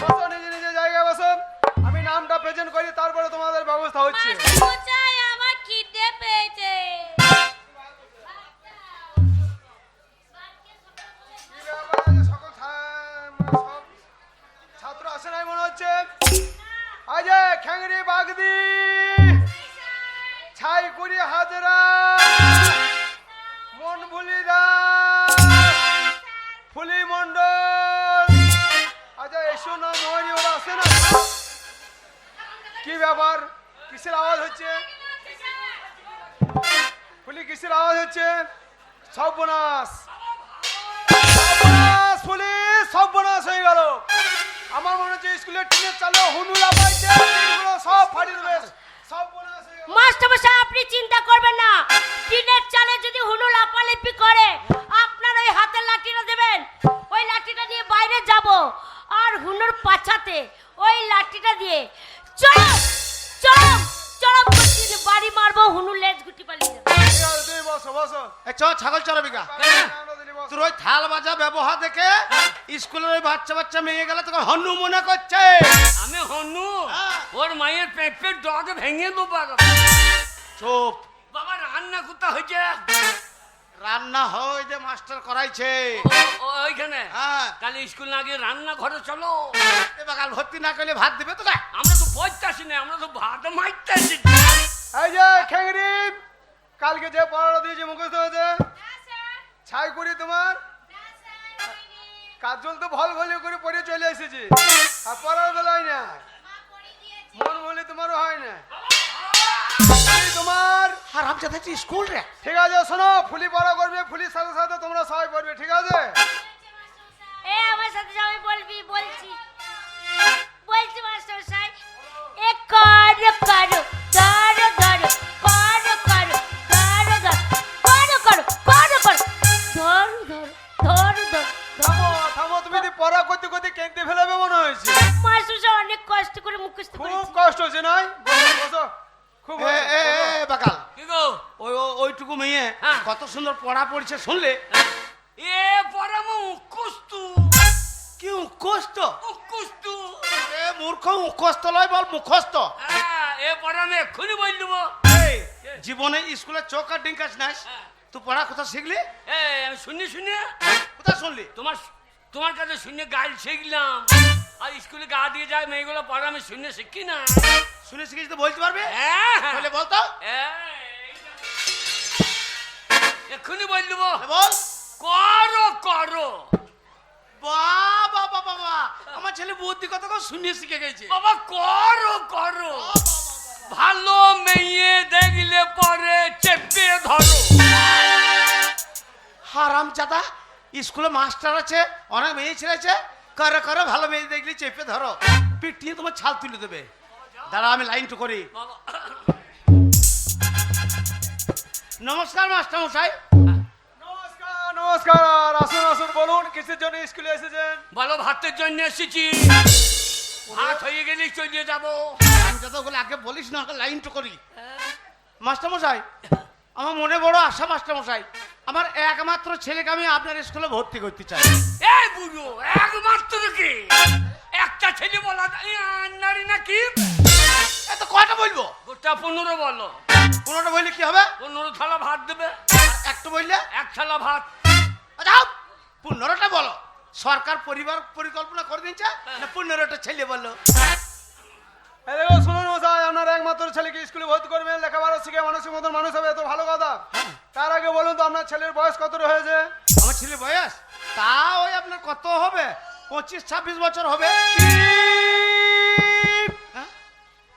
বসো, নিজে নিজে জায়গায় বসো। আমি নামটা প্রেজেন্ট করি, তারপরে তোমাদের ব্যবস্থা হচ্ছে। মাস্টারমশাই, আমার খিদে পেয়েছে। কি ব্যাপার আছে? সকল সব ছাত্র আসে নাই মনে হচ্ছে। আজ খ্যাংরি বাগদি ছাই কুড়ি হাজরা মন ভুলি ফুলি মন্ডল। আচ্ছা এসো না মোহনী, ওরা আসে না। কি ব্যাপার? কিসের আওয়াজ হচ্ছে? ফুলি কিসের আওয়াজ হচ্ছে? সর্বনাশ, সর্বনাশ ফুলি, সর্বনাশ হয়ে গেল। আমার মনে হচ্ছে স্কুলের টিনের চালে হুনুলা পাইছে, টিনগুলো সব ফাটিয়ে দেবে। সর্বনাশ হয়ে গেল। মাস্টারমশাই, আপনি চিন্তা করবেন না। টিনের চালে যদি হুনু লাপালাপি করে, আপনার ওই হাতের লাঠিটা দেবেন, ওই লাঠিটা নিয়ে বাইরে যাব, আর হুনুর পাছাতে ওই লাঠিটা দিয়ে চড়ম চড়ম চড়ম করতে বাড়ি মারবো, হুনু লেজ গুটি পালিয়ে যাবে। ঠিক আছে, তুমি বসো বসো। এ চ ছাগল চড়াবিকা। আমরা দিলি বসো। তোর ওই থাল বাজা ব্যবহার দেখে স্কুলের ওই বাচ্চা বাচ্চা মেয়ে গেলে তোকে হনু মনে করছে। আমি হনু, ওর মায়ের পেঁপের ডগ ভেঙে দেবো। চুপ। বাবা রান্না কোথা হয়েছে? রান্না হয় যে মাস্টার করাইছে। ওইখানে হ্যাঁ। তাহলে স্কুল না গিয়ে রান্না ঘরে চলো। এ বাগাল ভর্তি না করলে ভাত দিবে তোকে? আমরা তো পড়তেছি না, আমরা তো ভাত মারতেছি। এই যে খ্যাংরি, কালকে যে পড়াটা দিয়েছে মুখস্থ হয়েছে? ছাই করি তোমার কাজল তো ভল ভলে করে পড়ে চলে এসেছি, আর পড়ার বেলায় না। মন বলে তোমারও হয় না। ফুলি তোমার আর আমি যাচ্ছি স্কুল রে। ঠিক আছে, শোনো, ফুলি পড়া করবে, ফুলির সাথে সাথে তোমরা সবাই পড়বে, ঠিক আছে? এ আমার সাথে যাবে বলবি? বলছি বলছি মাস্টারমশাই, এ করো করো ধরো ধরো করো করো ধরো ধরো করো করো করো করো ধরো ধরো ধরো ধরো। থামো থামো, তুমি যদি পড়া করতে করতে কেঁদে ফেলাবে মনে হয়েছে। মাস্টারমশাই অনেক কষ্ট করে মুখস্থ খুব করেছি। কষ্ট হচ্ছে নাই? বসো বসো, খুব এ হয়েছে, এ বসো। এ বাগাল, কি গো? ওইটুকু মেয়ে হ্যাঁ। কত সুন্দর পড়া পড়ছে শুনলে? এ পড়ামু কুস্তু কি কষ্ট! কুস্তু। এ মূর্খ, মুখস্থ লয় বল, মুখস্থ। হ্যাঁ, এ পড়ামে এক্ষুনি বল দেবো। এই, জীবনে স্কুলে চোখ আর ডিঙ্কাস নাস। হ্যাঁ। তুই পড়া কোথা শিখলি? আমি শুনে শুনে কোথা শুনলি? তোমার কাছে শুনে গাইল শিখলাম। আর স্কুলে গা দিয়ে যায় মেয়েগুলো পড়া, আমি শুনে শিখি না। শুনে শিখেছি তো বলতে পারবে? হ্যাঁ, তাহলে বলতো। এক্ষুনি বল দেবো। বল। করো করো। বাবা বাবা বাবা, আমার ছেলে বুদ্ধি কত শুনে শিখে গেছে। বাবা করো করো। ভালো মেয়ে দেখলে পরে চেপে ধরো। হারাম জাদা, স্কুলে মাস্টার আছে, অনেক মেয়ে ছেলে আছে, করে করে ভালো মেয়ে দেখলে চেপে ধরো, পিটিয়ে তোমার ছাল তুলে দেবে। দাঁড়া আমি লাইনটা করি। বাবা, নমস্কার মাস্টার মশাই। নমস্কার নমস্কার, আসুন আসুন, বলুন কিসের জন্য স্কুলে এসেছেন? ভালো ভাতের জন্য এসেছি। ভাত হয়ে গেলেই চলে যাবো। আমি যতগুলো আগে বলিস না, লাইনটা করি। মাস্টার মশাই, আমার মনে বড় আশা মাস্টার মশাই, আমার একমাত্র ছেলেকে আমি আপনার স্কুলে ভর্তি করতে চাই। এই বুড়ো, একমাত্র কি একটা ছেলে বলা নারী নাকি? এত কয়টা বলবো? গোটা 15 বলো। 15টা বললে কি হবে? 15 থালা ভাত দেবে। একটু বললে? এক থালা ভাত। যাও 15টা বলো। সরকার পরিবার পরিকল্পনা করে দিচ্ছে না 15টা ছেলে বললো? এই দেখো শুনুন মশাই, আপনার একমাত্র ছেলেকে স্কুলে ভর্তি করবেন, লেখাপড়া শিখে মানুষের মতন মানুষ হবে, এত ভালো কথা। তার আগে বলুন তো আপনার ছেলের বয়স কতটা হয়েছে? আমার ছেলে বয়স তা ওই আপনার কত হবে? 25-26 বছর হবে।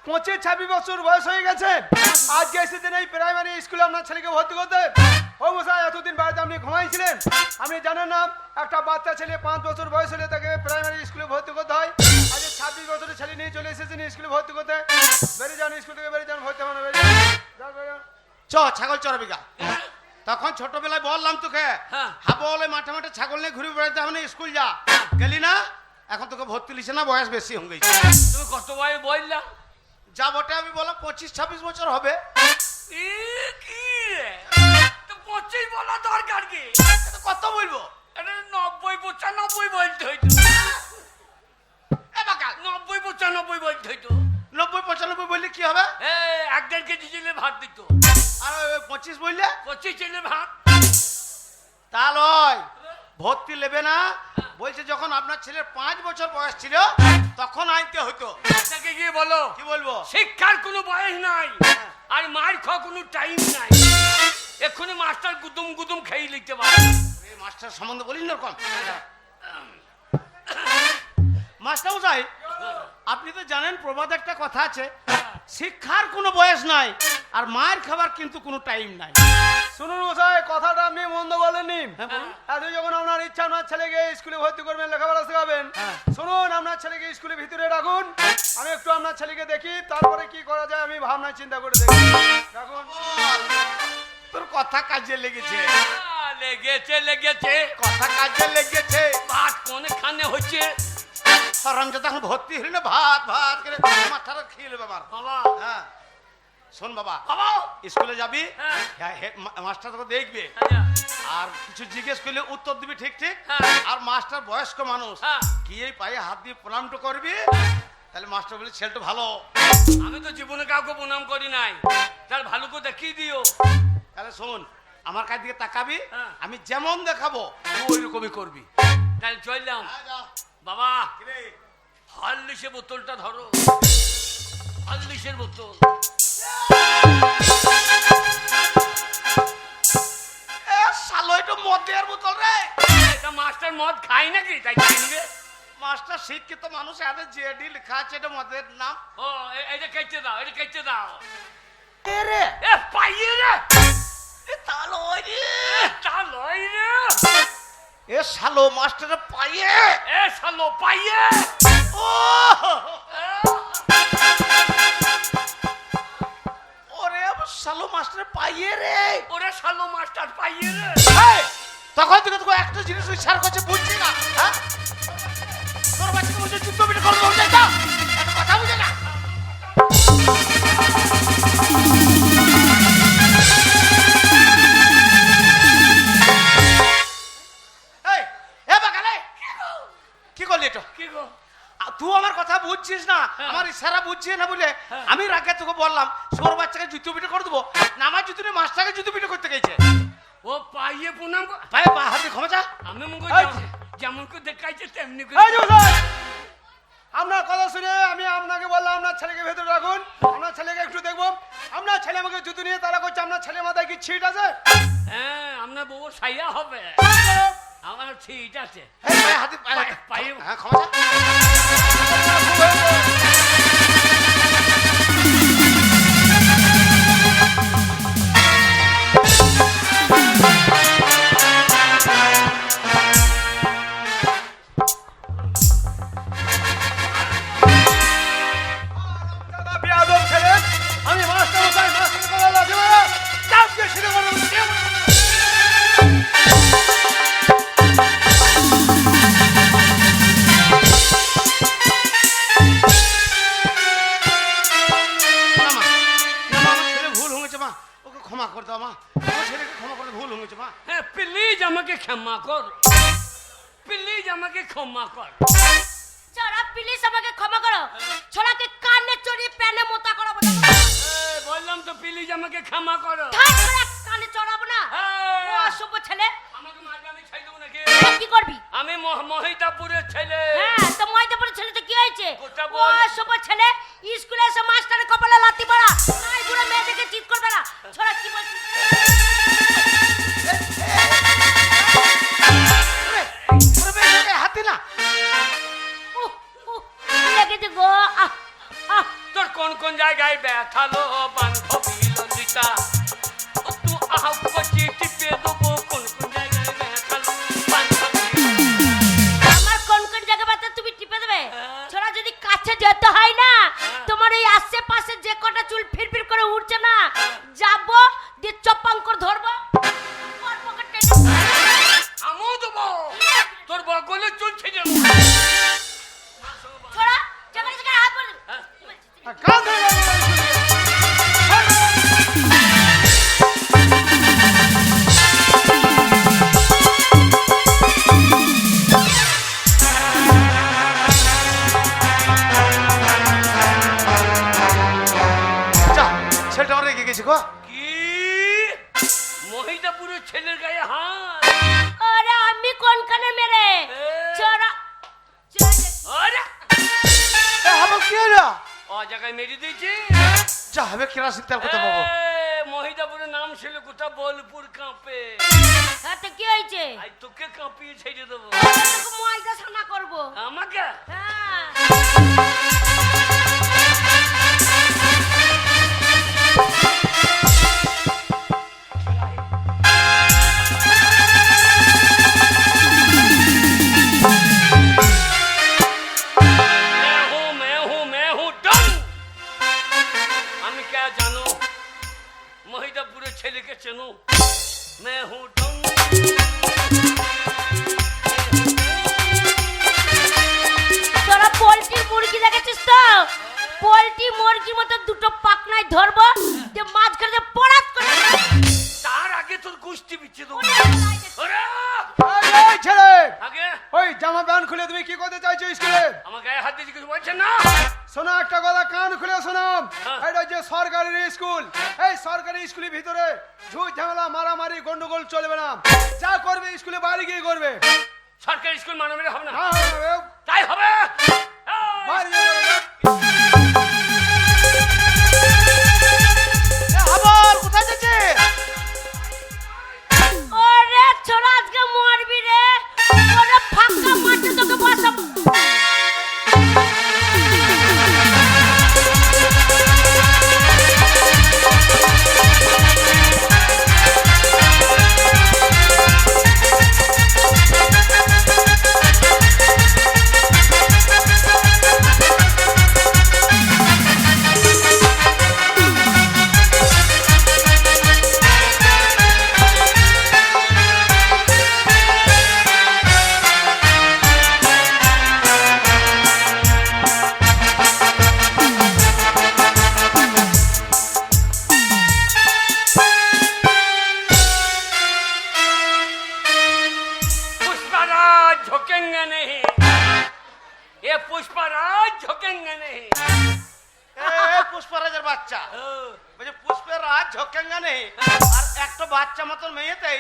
25-26 বছর বয়স হয়ে গেছে, আজকে এসেছেন এই প্রাইমারি স্কুলে আপনার ছেলেকে ভর্তি করতে? ও মশাই, এতদিন বাড়িতে আপনি ঘুমাইছিলেন, আপনি জানেন না একটা বাচ্চা ছেলে 5 বছর বয়স হলে তাকে প্রাইমারি স্কুলে ভর্তি করতে হয়। আজ 26 বছরের ছেলে নিয়ে চলে এসেছেন স্কুলে ভর্তি করতে। বেরিয়ে যান, স্কুল থেকে বেরিয়ে যান, ভর্তি হবে না, বেরিয়ে যান, বেরিয়ে যান। চ ছাগল চড়াবিকা। তখন ছোটবেলায় বললাম তোকে, হ্যাঁ। হাবলে মাঠে মাঠে ছাগল নিয়ে ঘুরে বেড়াতে হবে না, স্কুল যা। গেলি না, এখন তোকে ভর্তি লিছে না, বয়স বেশি হয়ে গেছে। তুমি কত বয় বললাম? যা বটে আমি বললাম 25-26 বছর হবে। কি তো 25 বলা দরকার কি? এ তো কত বলবো? এটা 90-95 বলতে হইতো। এ বাক হবে? এক দেড় কেজি ছেলে ভাত দিত, আর ওই 25 বললে 25 ছেলে ভাত। তা লয়, ভর্তি নেবে না। বলছে যখন আপনার ছেলের 5 বছর বয়স ছিল তখন আনতে হতো। আপনাকে গিয়ে বলো কি বলবো? শিক্ষার কোনো বয়স নাই, আর মার খাওয়া কোনো টাইম নাই। এক্ষুনি মাস্টার গুদুম গুদুম খেয়ে লিখতে পারে। এই মাস্টার সম্বন্ধে বলিন না কম। মাস্টার মশাই, আপনি তো জানেন প্রবাদ একটা কথা আছে, শিক্ষার কোনো বয়স নাই আর মায়ের খাবার কিন্তু কোনো টাইম নাই। শুনুন মশাই, কথাটা আপনি মন্দ বলেননি। হ্যাঁ, বলুন। এত যখন আপনার ইচ্ছা আপনার ছেলেকে স্কুলে ভর্তি করবেন, লেখাপড়া শেখাবেন, হ্যাঁ। শুনুন আপনার ছেলেকে স্কুলে ভিতরে রাখুন, আমি একটু আপনার ছেলেকে দেখি, তারপরে কি করা যায় আমি ভাবনা চিন্তা করে দেখি। রাখুন। তোর কথা কাজে লেগেছে, লেগেছে লেগেছে, কথা কাজে লেগেছে। ভাত কোনখানে হচ্ছে সরঞ্জাম তখন ভর্তি হলি না, ভাত ভাত করে মাথাটা খেয়ে নেবে আমার। বাবা। হ্যাঁ শোন বাবা, বাবা, স্কুলে যাবি, হ্যাঁ। মাস্টার তোকে দেখবে, আচ্ছা, আর কিছু জিজ্ঞেস করলে উত্তর দিবি ঠিক ঠিক। হ্যাঁ। আর মাস্টার বয়স্ক মানুষ, হ্যাঁ। কি এই পায়ে হাত দিয়ে প্রণামটা করবি, তাহলে মাস্টার বলে ছেলেটা ভালো। আমি তো জীবনে কাউকে প্রণাম করি নাই, তার ভালো করে দেখিয়ে দিও। তাহলে শোন, আমার কাছ দিকে তাকাবি, হ্যাঁ। আমি যেমন দেখাবো তুই ওই রকমই করবি। তাহলে চললাম। বাবা, হরলিক্সের বোতলটা ধরো, হরলিক্সের বোতল। শালো এটা মদের বোতল রে। এটা মাস্টার মদ খায় নাকি, তাই কিনবে? মাস্টার শিক্ষিত মানুষ, এদের জেডি লেখা আছে, এটা মদের নাম। ও, এটা কেটে দাও, এটা কেটে দাও। এ রে, এ পাইয়ে রে, এ তা লয় রে। তা লয় রে। এ শালো মাস্টারের পায়ে। এ শালো পাইয়ে। ও ওরে শালো মাস্টারের পায়ে রে। ওরে শালো মাস্টার পাইয়ে রে। এই, তখন থেকে তোকে একটা জিনিস ইচ্ছা করছে, বুঝছি না। হ্যাঁ, তোর বাচ্চাকে বলছে যুদ্ধ বিটা করবো, একটা কথা বুঝে না। এই, এ বাগালে, কি করলি এটা? কি গো? তুই আমার কথা বুঝছিস না, আমার ইশারা বুঝছিস না বলে আমি রাগে তোকে বললাম সোর বাচ্চাকে জুতো পিঠে করে দেবো, না আমার জুতো নিয়ে মাস্টারকে জুতো পিঠে করতে গেছে। ও পাইয়ে প্রণাম ভাই বা হাতে ক্ষমা চা। আমি মনে এই করি যেমন করে দেখাইছে তেমনি করে। এই যে মশাই, আপনার কথা শুনে আমি আপনাকে বললাম আপনার ছেলেকে ভেতরে রাখুন, আপনার ছেলেকে একটু দেখবো। আপনার ছেলে আমাকে জুতো নিয়ে তারা করছে, আপনার ছেলে মাথায় কি ছিট আছে? হ্যাঁ, আপনার বউ সাইয়া হবে, আমার ঠিক আছে। এই ভাই হাতে পায়ে হ্যাঁ ক্ষমা চা। দাদা বেয়াদব ছেলে, আমি মাস্টার মশাই, মাস্টার কথা লাগবে না, চাপকে শুরু করবো। না মা, না মা, আমার ছেলে ভুল হয়েছে মা, ওকে ক্ষমা করে দাও মা, আমার ছেলেকে ক্ষমা করে, ভুল হয়েছে মা। হ্যাঁ, প্লিজ আমাকে ক্ষমা কর, প্লিজ আমাকে ক্ষমা কর। ছোড়া প্লিজ আমাকে ক্ষমা করো, ছোড়াকে কানে চড়িয়ে প্যানে মোতা করাবো না। এই, বললাম তো প্লিজ আমাকে ক্ষমা করো। ঠাক করে কানে চড়াবো না। এই, ও অশুভ ছেলে, আমাকে মারবে, আমি ছাই দেবো নাকি? আরে কি করবি? আমি মহিতাপুরের ছেলে। হ্যাঁ, তো ময়দাপুরের ছেলেতে কি হয়েছে? গোটা ও বল। অশুভ ছেলে, স্কুলে এসে মাস্টারের কপালে লাথি মারা, নাই বুড়ো মেয়েদেরকে চিৎ করবে না। ছোড়া কি বলছিস? ওরে বেটাকে হাতে না। উহ, উহ, লেগেছে গো। আহ, আহ। তোর কোন কোন জায়গায় ব্যথালো বান্ধবী ললিতা, ও তু আহ্বাচি টিপে দেবো কোন কোন জায়গায় ব্যথালো বান্ধবী। আমার কোন কোন জায়গা ব্যথা তুমি টিপে দেবে? হ্যাঁ। ছোড়া যদি কাছে যেতে হয় না, হ্যাঁ। তোমার ওই আশেপাশে যে কটা চুল ফিরফির করে উঠছে না, যাবো দিয়ে চপাঙ্কর ধরবো, ওর পকেট টেনে আমিও দেবো, তোর বগলে চুল ছিঁড়ে দেবো। ছোড়া যেখানে সেখানে হাত বলে হ্যাঁ। কান ধরে রাখুন। গো কি মহিদাপুরের ছেলের গায়ে হাত? আরে আমি কোনখানে মেরে এ। চোরা আরে এ হাবল কি হলো ও জায়গায় মেরে দিয়েছি। যা হবে কেরাসিন তেল কোথায় পাবো মহিদাপুরের নাম ছিল কোথা বোলপুর কাঁপে। হাতে কি হয়েছে আই তোকে কাঁপিয়ে ছেড়ে দেবো। তোকে ময়দা ছানা করব আমাকে হ্যাঁ मैं हूँ डन। আমি क्या জানো মহিদাপুরের ছেলেকে চেনো? मैं हूँ डन। তোরা পোল্ট্রি মুরগি দেখেছিস তো? পোল্ট্রি মুরগির মতো দুটো পাকনায় ধরবো যে মাঝখানে পড়াত করে তার আগে তোর গোষ্ঠী বিচ্ছে দেবো। ওরে! এই ছেলে আগে ওই জামা প্যান্ট খুলে তুমি কি করতে চাইছো স্কুলে? আমার গায়ে হাত দিয়ে কিছু বলছেন না। শোনো একটা কথা কান খুলে শোনো, হ্যাঁ। এটা যে সরকারি স্কুল, এই সরকারি স্কুলের ভিতরে ঝুট ঝামেলা মারামারি গন্ডগোল চলবে না। যা করবে স্কুলে বাইরে গিয়ে করবে। সরকারি স্কুল মানবে হবে না। হ্যাঁ, হ্যাঁ, হ্যাঁ, তাই হবে। বাইরে গিয়ে করবে। এ হাবল কোথায় যাচ্ছে ওরে ছোড়া আজকে মরবি রে ওরে ফাঁকা মাঠে তোকে বসাবো पुष्पराज झुकेंगे नहीं, ये पुष्पराज झुकेंगे नहीं। এ পুষ্পরাজের বাচ্চা বলছে পুষ্পের রাজ ঝকেঙ্গা নেই আর একটা বাচ্চা মতন মেয়েতেই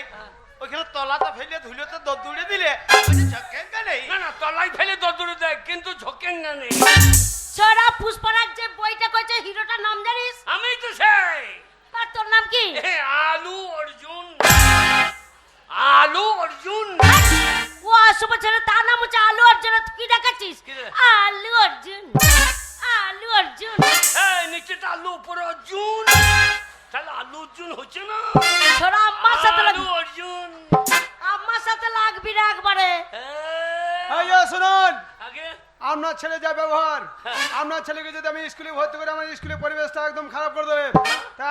ওইখানে তলাটা ফেলে ধুলোতে দৌড়ে দিলে বলছে ঝকেঙ্গা নেই না না তলায় ফেলে দৌড়ে দেয় কিন্তু ঝুকেঙ্গে নেই। ছোড়া পুষ্পরাজ যে বইটা কইছে হিরোটার নাম জানিস আমি তো সেই তার তোর নাম কি এ আলু অর্জুন। আলু অর্জুন ও আসবে ছেড়ে তার নাম হচ্ছে আলু অর্জুন তুই কি দেখাচ্ছিস কি রে? আলু অর্জুন আলু অর্জুন এই নিচেটা আলু উপরে অর্জুন, তাহলে আলু অর্জুন হচ্ছে না। ছোড়া আম্মার সাথে আলু অর্জুন আম্মার সাথে লাগবি না একবারে এই যে শুনুন, আগে আপনার ছেলে যা ব্যবহার, আপনার ছেলেকে যদি আমি স্কুলে ভর্তি করে আমার স্কুলের পরিবেশটা একদম খারাপ করে দেবে, তাই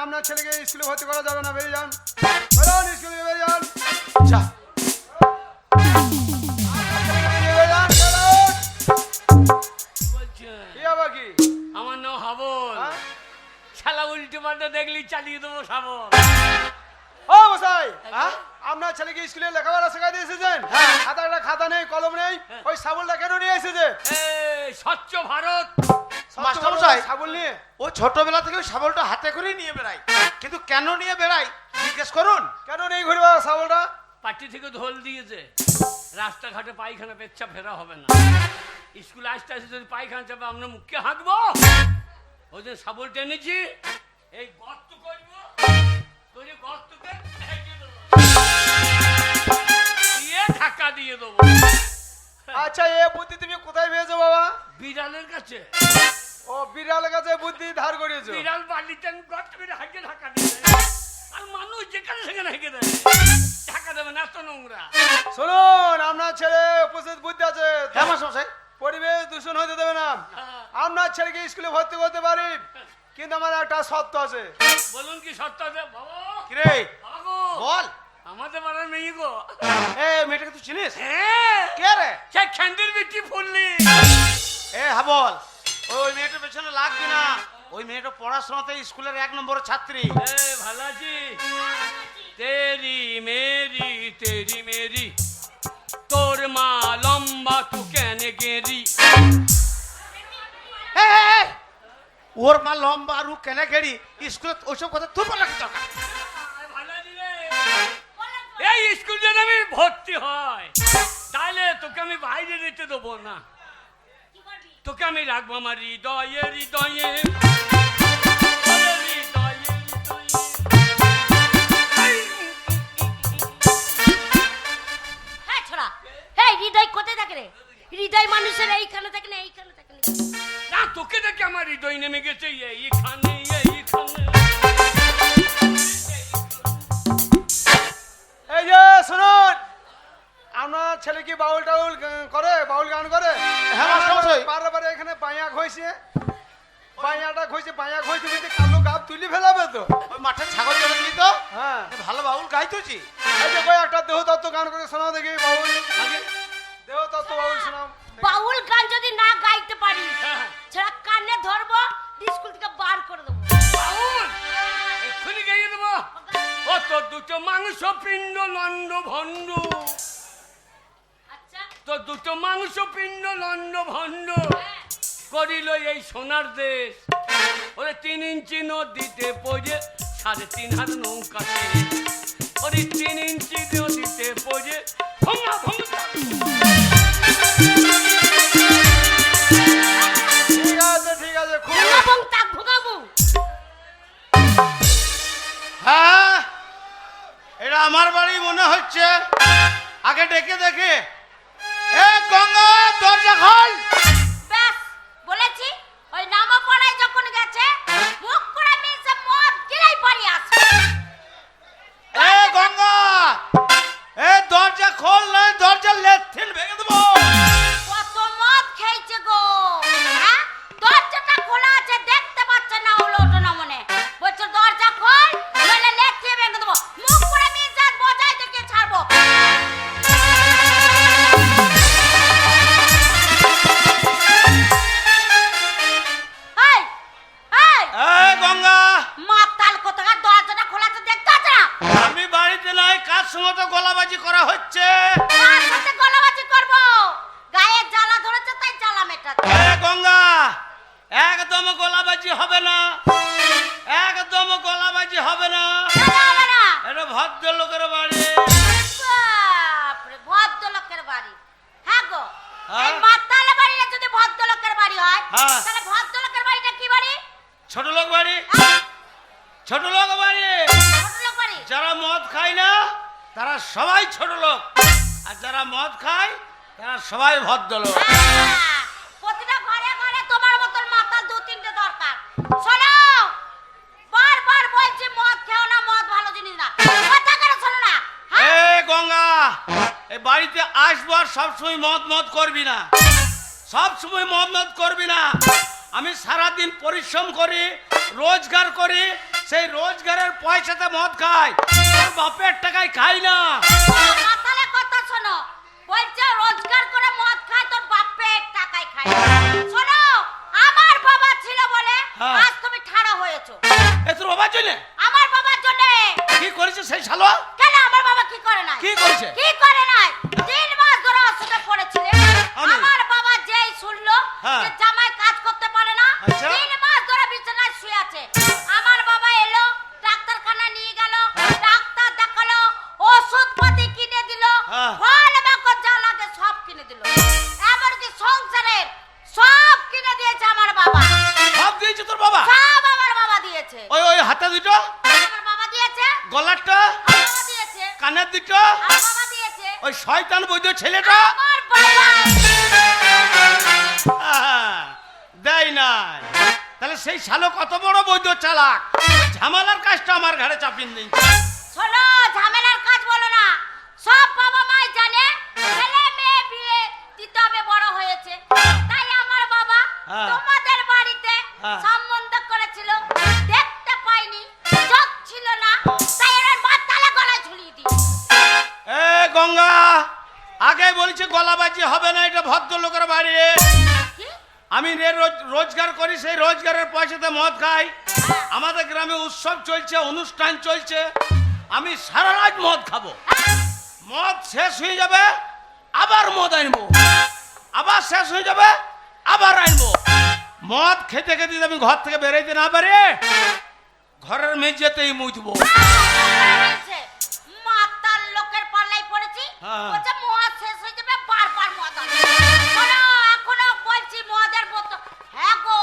আপনার ছেলেকে স্কুলে ভর্তি করা যাবে না। বেরিয়ে যান, বেরোন, স্কুলে বেরিয়ে যান। যা বেরিয়ে যান, বেরোন। বলছে কি আবার কি? আমার নাম হাবল। হ্যাঁ? শালা উল্টে পাল্টা দেখলি চালিয়ে দেবো শাবল। ও মশাই, আপনার ছেলেকে স্কুলে লেখাপড়া শেখাই দিয়ে এসেছেন? হাতে একটা খাতা নেই, কলম নেই, ওই সাবলটা কেন নিয়ে এসেছে? এই স্বচ্ছ ভারত। মাস্টারমশাই। সাবল নিয়ে ও ছোটবেলা থেকে ওই শাবলটা হাতে করেই নিয়ে বেড়ায়, কিন্তু কেন নিয়ে বেড়ায় জিজ্ঞেস করুন। কেন নেই ঘুরবা সাবলটা? পার্টি থেকে ঢোল দিয়েছে, রাস্তাঘাটে পায়খানা পেচ্ছা ফেরা হবে না। স্কুলে আসতে আসতে যদি পায়খানা চাপে আমরা মুখকে হাঁকবো। ওই জন্য শাবল টেনেছি, এই গর্ত করবো, করে গর্তকে ঢেকে দেবো, দিয়ে ঢাকা দিয়ে দেবো। আচ্ছা, এ বুদ্ধি তুমি কোথায় পেয়েছো বাবা? বিড়ালের কাছে। ও বিড়ালের কাছে বুদ্ধি ধার করিয়েছো? বিড়াল বাড়িতে গর্ত করে হাঁকে ঢাকা দিয়ে দেয়। আর মানুষ যেখানে সেখানে হেঁকে দেয়, ঢাকা দেবে না তো নোংরা। শুনুন, আপনার ছেলে উপস্থিত বুদ্ধি আছে, হ্যাঁ মাস্টারমশাই। পরিবেশ দূষণ হতে দেবে না। আপনার ছেলেকে স্কুলে ভর্তি করতে পারি, কিন্তু আমার একটা শর্ত আছে। বলুন কি সত্য আছে বাবা? কিরে বাবা গো, বল। আমাদের বাড়ির মেয়ে গো। এ মেয়েটাকে তুই চিনিস? হ্যাঁ, কে রে? সে খ্যান্দির বিটি ফুললি। এ হাবল, ওই মেয়েটার পেছনে লাগবি না। ওই মেয়েটা পড়াশোনাতে স্কুলের 1 নম্বরের ছাত্রী। ভালো আছি। তেরি মেরি তোর মা লম্বা তু কেন গেরি। এ, এ, এ, ও ওর মা লম্বা আর ও কেনে কেড়ি স্কুলে ওইসব কথা তোর বলা কি দরকার? এই স্কুল যদি আমি ভর্তি হয় তাহলে তোকে আমি বাইরে যেতে দেবো না, কি করবি? তোকে আমি রাখবো আমার হৃদয়ে হৃদয়ে হৃদয়ে হৃদয়ে। হ্যাঁ ছোড়া, এই হৃদয় কোথায় থাকে রে? হৃদয় মানুষের এইখানে থাকে না, এইখানে থাকে না। না, তোকে দেখে আমার হৃদয় নেমে গেছে এইখানে এইখানে। এই যে শুনুন, আপনার ছেলে কি বাউল টাউল করে, বাউল গান করে? হ্যাঁ, মাস্টারমশাই। বারবার এখানে বাঁয়া খইছে, বাঁয়াটা খইছে, বাঁয়া খইছে কিন্তু কালো গাব তুলি ফেলাবে তো। ওই মাঠে ছাগল চলে দিলি তো হ্যাঁ, ভালো বাউল গাইতেছি। এই যে কই একটা দেহ তত্ত্ব গান করে শোনাও দেখি বাউল, দেহ তত্ত্ব বাউল শোনাও। বাউল গান যদি না গাইতে পারি হ্যাঁ। ছেড়া কানে ধরবো, স্কুল থেকে বার করে দেবো। বাউল এক্ষুনি গাইয়ে দেবো। ও তোর দুটো মাংস পিণ্ড লন্ড ভণ্ড, আচ্ছা, তোর দুটো মাংস পিণ্ড লন্ড ভণ্ড করিল এই সোনার দেশ। ওরে 3 ইঞ্চি নদীতে পড়ে 3.5 হাত নৌকাতে, ওরে 3 ইঞ্চি নদীতে পড়ে ভঙ্গা ভঙ্গা। ঠিক আছে, ঠিক আছে, খুব ভোগাবো তাক ভোগাবো। হ্যাঁ, এটা আমার বাড়ি মনে হচ্ছে। আগে ডেকে দেখে, এ গঙ্গা দরজা খোল। ব্যাস বলেছি, ওই নামা পড়ায় যখন গেছে মুখ করে মিশে মদ গিলাই বাড়ি আসে। এ গঙ্গা, এ দরজা খোল, নয় দরজা লেথিন ভেঙে দেবো। কত মদ খেয়েছে গো, হ্যাঁ? দরজাটা খোলা আছে, দেখতে পাচ্ছে না, হলো ওটা না মনে বলছে দরজা খোল নইলে লেথিয়ে ভেঙে দেবো। মুখ করে মিশে বজায় দেখিয়ে ছাড়বো। এই, এই, এ গঙ্গা, মাতাল কোথাকার, দরজাটা খোলা আছে, দেখতে পাচ্ছে না? আমি বাড়িতে নাই, কার সঙ্গে তো গলাবাজি করা হচ্ছে। কার সাথে গলাবাজি করবো? গায়ে জ্বালা ধরেছে তাই জ্বালা মেটাচ্ছে। এ গঙ্গা, একদম গলাবাজি হবে না, একদম গলাবাজি হবে না। কেন হবে না? এটা ভদ্রলোকের বাড়ি। বাপরে, ভদ্রলোকের বাড়ি? হ্যাঁ গো, হ্যাঁ। এই মাতালে বাড়িটা যদি ভদ্রলোকের বাড়ি হয় হ্যাঁ। তাহলে ভদ্রলোকের বাড়িটা কি বাড়ি? ছোট লোক বাড়ি, হ্যাঁ, ছোট লোক বাড়ি। ভদ্রলোক বাড়ি। যারা মদ খায় না তারা সবাই ছোট লোক, আর যারা মদ খায় তারা সবাই ভদ্রলোক। হ্যাঁ, প্রতিটা ঘরে ঘরে তোমার মতন মাতাল 2-3টে দরকার। শোনো, বারবার বলছি মদ খেও না, মদ ভালো জিনিস না। কথা কেন শোনো না? হ্যাঁ? এ গঙ্গা, এই বাড়িতে আসবো আর সবসময় মদ মদ করবি না, সবসময় মদ মদ করবি না। আমি সারাদিন পরিশ্রম করি, রোজগার করি, সেই রোজগারের পয়সাতে মদ খাই, তোর বাপের টাকায় খাই না। মাতালে কথা শোনো, বলছে রোজগার করে মদ খায়, তোর বাপের টাকায় খায়। শোনো, আমার বাবা ছিল বলে হ্যাঁ। আজ তুমি ঠাড়া হয়েছো। এ তোর বাবার জন্য আমার বাবার জন্য। কি করেছে সেই শালো? কেন আমার বাবা কি করে নাই? কি করেছে? কি করে নাই? 3 মাস ধরে অসুখে পড়েছিলে। আমি? আমার বাবা যেই শুনলো হ্যাঁ। যে জামাই কাজ করতে পারে না, আচ্ছা। 3 মাস ধরে বিছানায় শুয়ে আছে। আমার বাবা এলো, ডাক্তারখানা নিয়ে গেল, ডাক্তার দেখালো, ওষুধ পাতি কিনে দিল, হ্যাঁ। ফল বাকর যা লাগে সব কিনে দিল, এমনকি সংসারের সব কিনে দিয়েছে আমার বাবা। সব দিয়েছে তোর বাবা? সব আমার বাবা দিয়েছে। ওই ওই হাতে দুটো, আমার বাবা দিয়েছে, গলারটা, আমার বাবা দিয়েছে, কানের দুটো, আমার বাবা দিয়েছে, ওই শয়তান বৈদ্য ছেলেটা আমার বাবা। দেয় নাই। তাহলে সেই শালো কত বড় বৈদ্য চালাক, ওই ঝামেলার কাজটা আমার ঘাড়ে চাপিয়ে দিচ্ছে। শোনো, ঝামেলার কাজ বলো না। সব বাবা মাই জানে ছেলে মেয়ে বিয়ে দিতে হবে, বড় হয়েছে। তাই আমার বাবা হ্যাঁ। তোমাদের বাড়িতে হ্যাঁ। সম্বন্ধ করেছিল, দেখতে পাইনি, চোখ ছিল না, তাই এর মাথালে গলায় ঝুলিয়ে দিই। এ গঙ্গা, আগে বলছে গলাবাজি হবে না, এটা ভদ্রলোকের বাড়ি। কি? আমি রোজগার করি, সেই রোজগারের পয়সাতে মদ খাই। আমাদের গ্রামে উৎসব চলছে, অনুষ্ঠান চলছে, আমি সারা রাত মদ খাবো। মদ শেষ হয়ে যাবে আবার মদ আনবো, আবার শেষ হয়ে যাবে আবার আনবো। মদ খেতে খেতে যদি আমি ঘর থেকে বেরোইতে না পারি, ঘরের মেঝেতেই মুছবো। মাতাল লোকের পাল্লাই পড়েছি। হ্যাঁ। বলছে মদ শেষ হয়ে যাবে, বারবার মদ আনবে। শোনো, এখনো বলছি মদের বোতল। হ্যাঁ গো,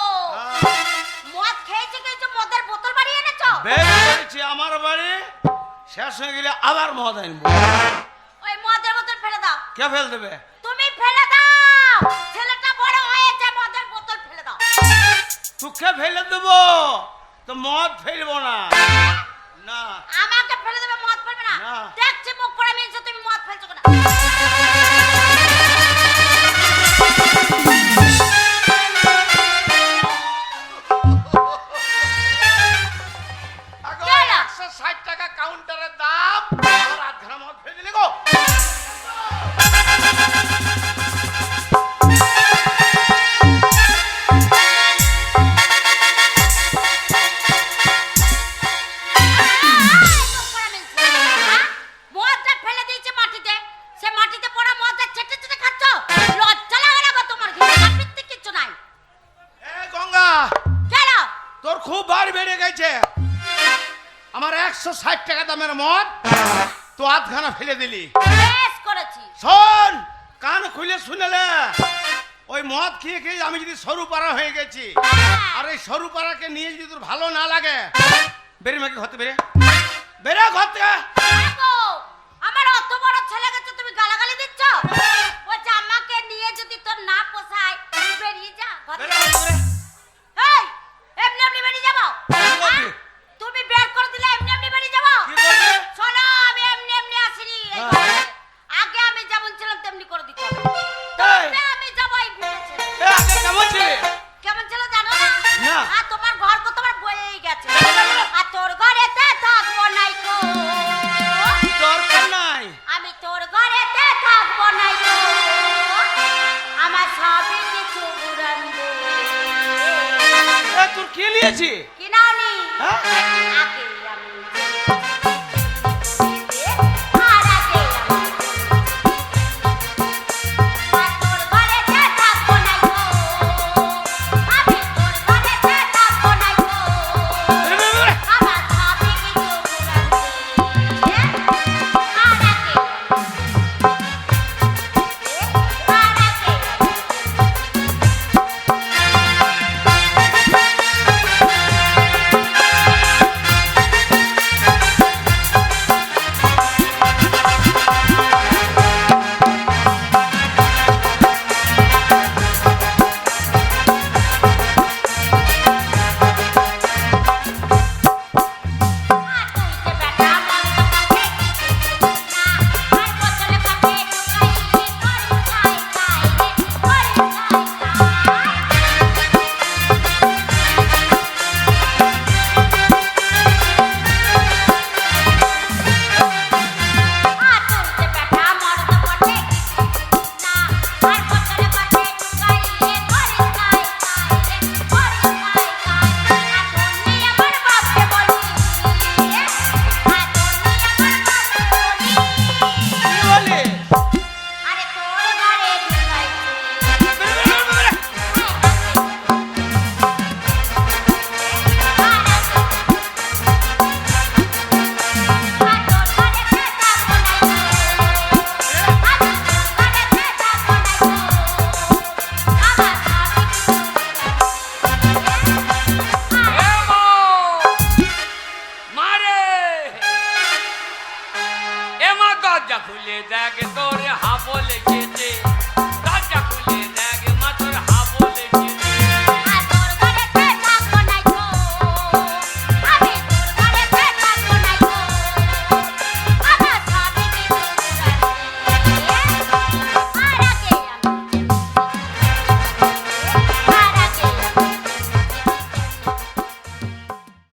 মদ খেয়েছে মদের বোতল বাড়ি এনেছো? বেশ করেছি, আমার বাড়ি শেষ হয়ে গেলে আবার মদ আনবো। ওই মদের বোতল ফেলে দাও। কে ফেল দেবে? তুমি ফেলে দাও। ছেলেটা বড় হয়েছে, মদের বোতল ফেলে দাও। তোকে ফেলে দেবো তো মদ ফেলবো না। না আমাকে ফেলে দেবে, মদ ফেলবে না? না। দেখছি মুখ পড়ে মিলছে, তুমি মদ ফেলছো কেন? আগো, কেন? 160 টাকা কাউন্টারের দাম, আর আধ ঘন্টা মদ ফেলে দিলে গো। মুখ পড়ে মিলছে। হ্যাঁ? মদটা ফেলে দিয়েছে মাটিতে। সে মাটিতে পড়া মদটা ছেটে ছেটে খাচ্ছ। লজ্জা লাগে না গো তোমার? ঘৃণা ভিত্তিক কিচ্ছু নাই। এ গঙ্গা, কেন? তোর খুব বার বেড়ে গেছে। আমার 160 টাকা দামের মদ তো আধখানা ফেলে দিলি। বেশ করেছি। শোন, কান খুলে শুনেলে, ওই মদ খেয়ে খেয়ে আমি যদি সরু পাড়া হয়ে গেছি, আর এই সরু পাড়াকে নিয়ে যদি তোর ভালো না লাগে, বেরে মাকে ঘর থেকে বেরে বেরে ঘর থেকে। হ্যাঁ গো, আমার অত বড় ছেলে গেছে, তুমি গালাগালি দিচ্ছ? বলছে আমাকে নিয়ে যদি তোর না পোষায়, তুই বেরিয়ে যা ঘর বেরে থেকে। ঘর থেকে বেরে। এই, এমনি এমনি বেরিয়ে যাবো? কি করবি? হ্যাঁ? তুমি বের করে দিলে এমনি এমনি বেরিয়ে যাবো? কি করবি? শোনো, আমি এমনি এমনি আসিনি এই হ্যাঁ। ঘরে। আগে আমি যেমন ছিলাম তেমনি করে দিতে হবে। এই, তবে আমি যাবো এই ভিড়েছে। এ আগে কেমন ছিলি? কেমন ছিল জানো না? না। আর তোমার ঘর কত তোমার বয়েই গেছে। আর তোর ঘরেতে থাকবো নাই গো। দরকার নাই। আমি তোর ঘরেতে থাকবো নাই গো। আমার সবই কিছু উড়ান দে। এ তোর কি নিয়েছি? কি নাওনি? হ্যাঁ? আগে আমি আর আগে আমি। আর তোর ঘরেতে থাকবো নাই গো। আমি তোর ঘরেতে থাকবো নাই গো। বেরে, বেরে, বেরে। আমার সবই কিছু উড়ান দে। আর আগে দরজা খুলে দেখ তোরে হাবল যেতে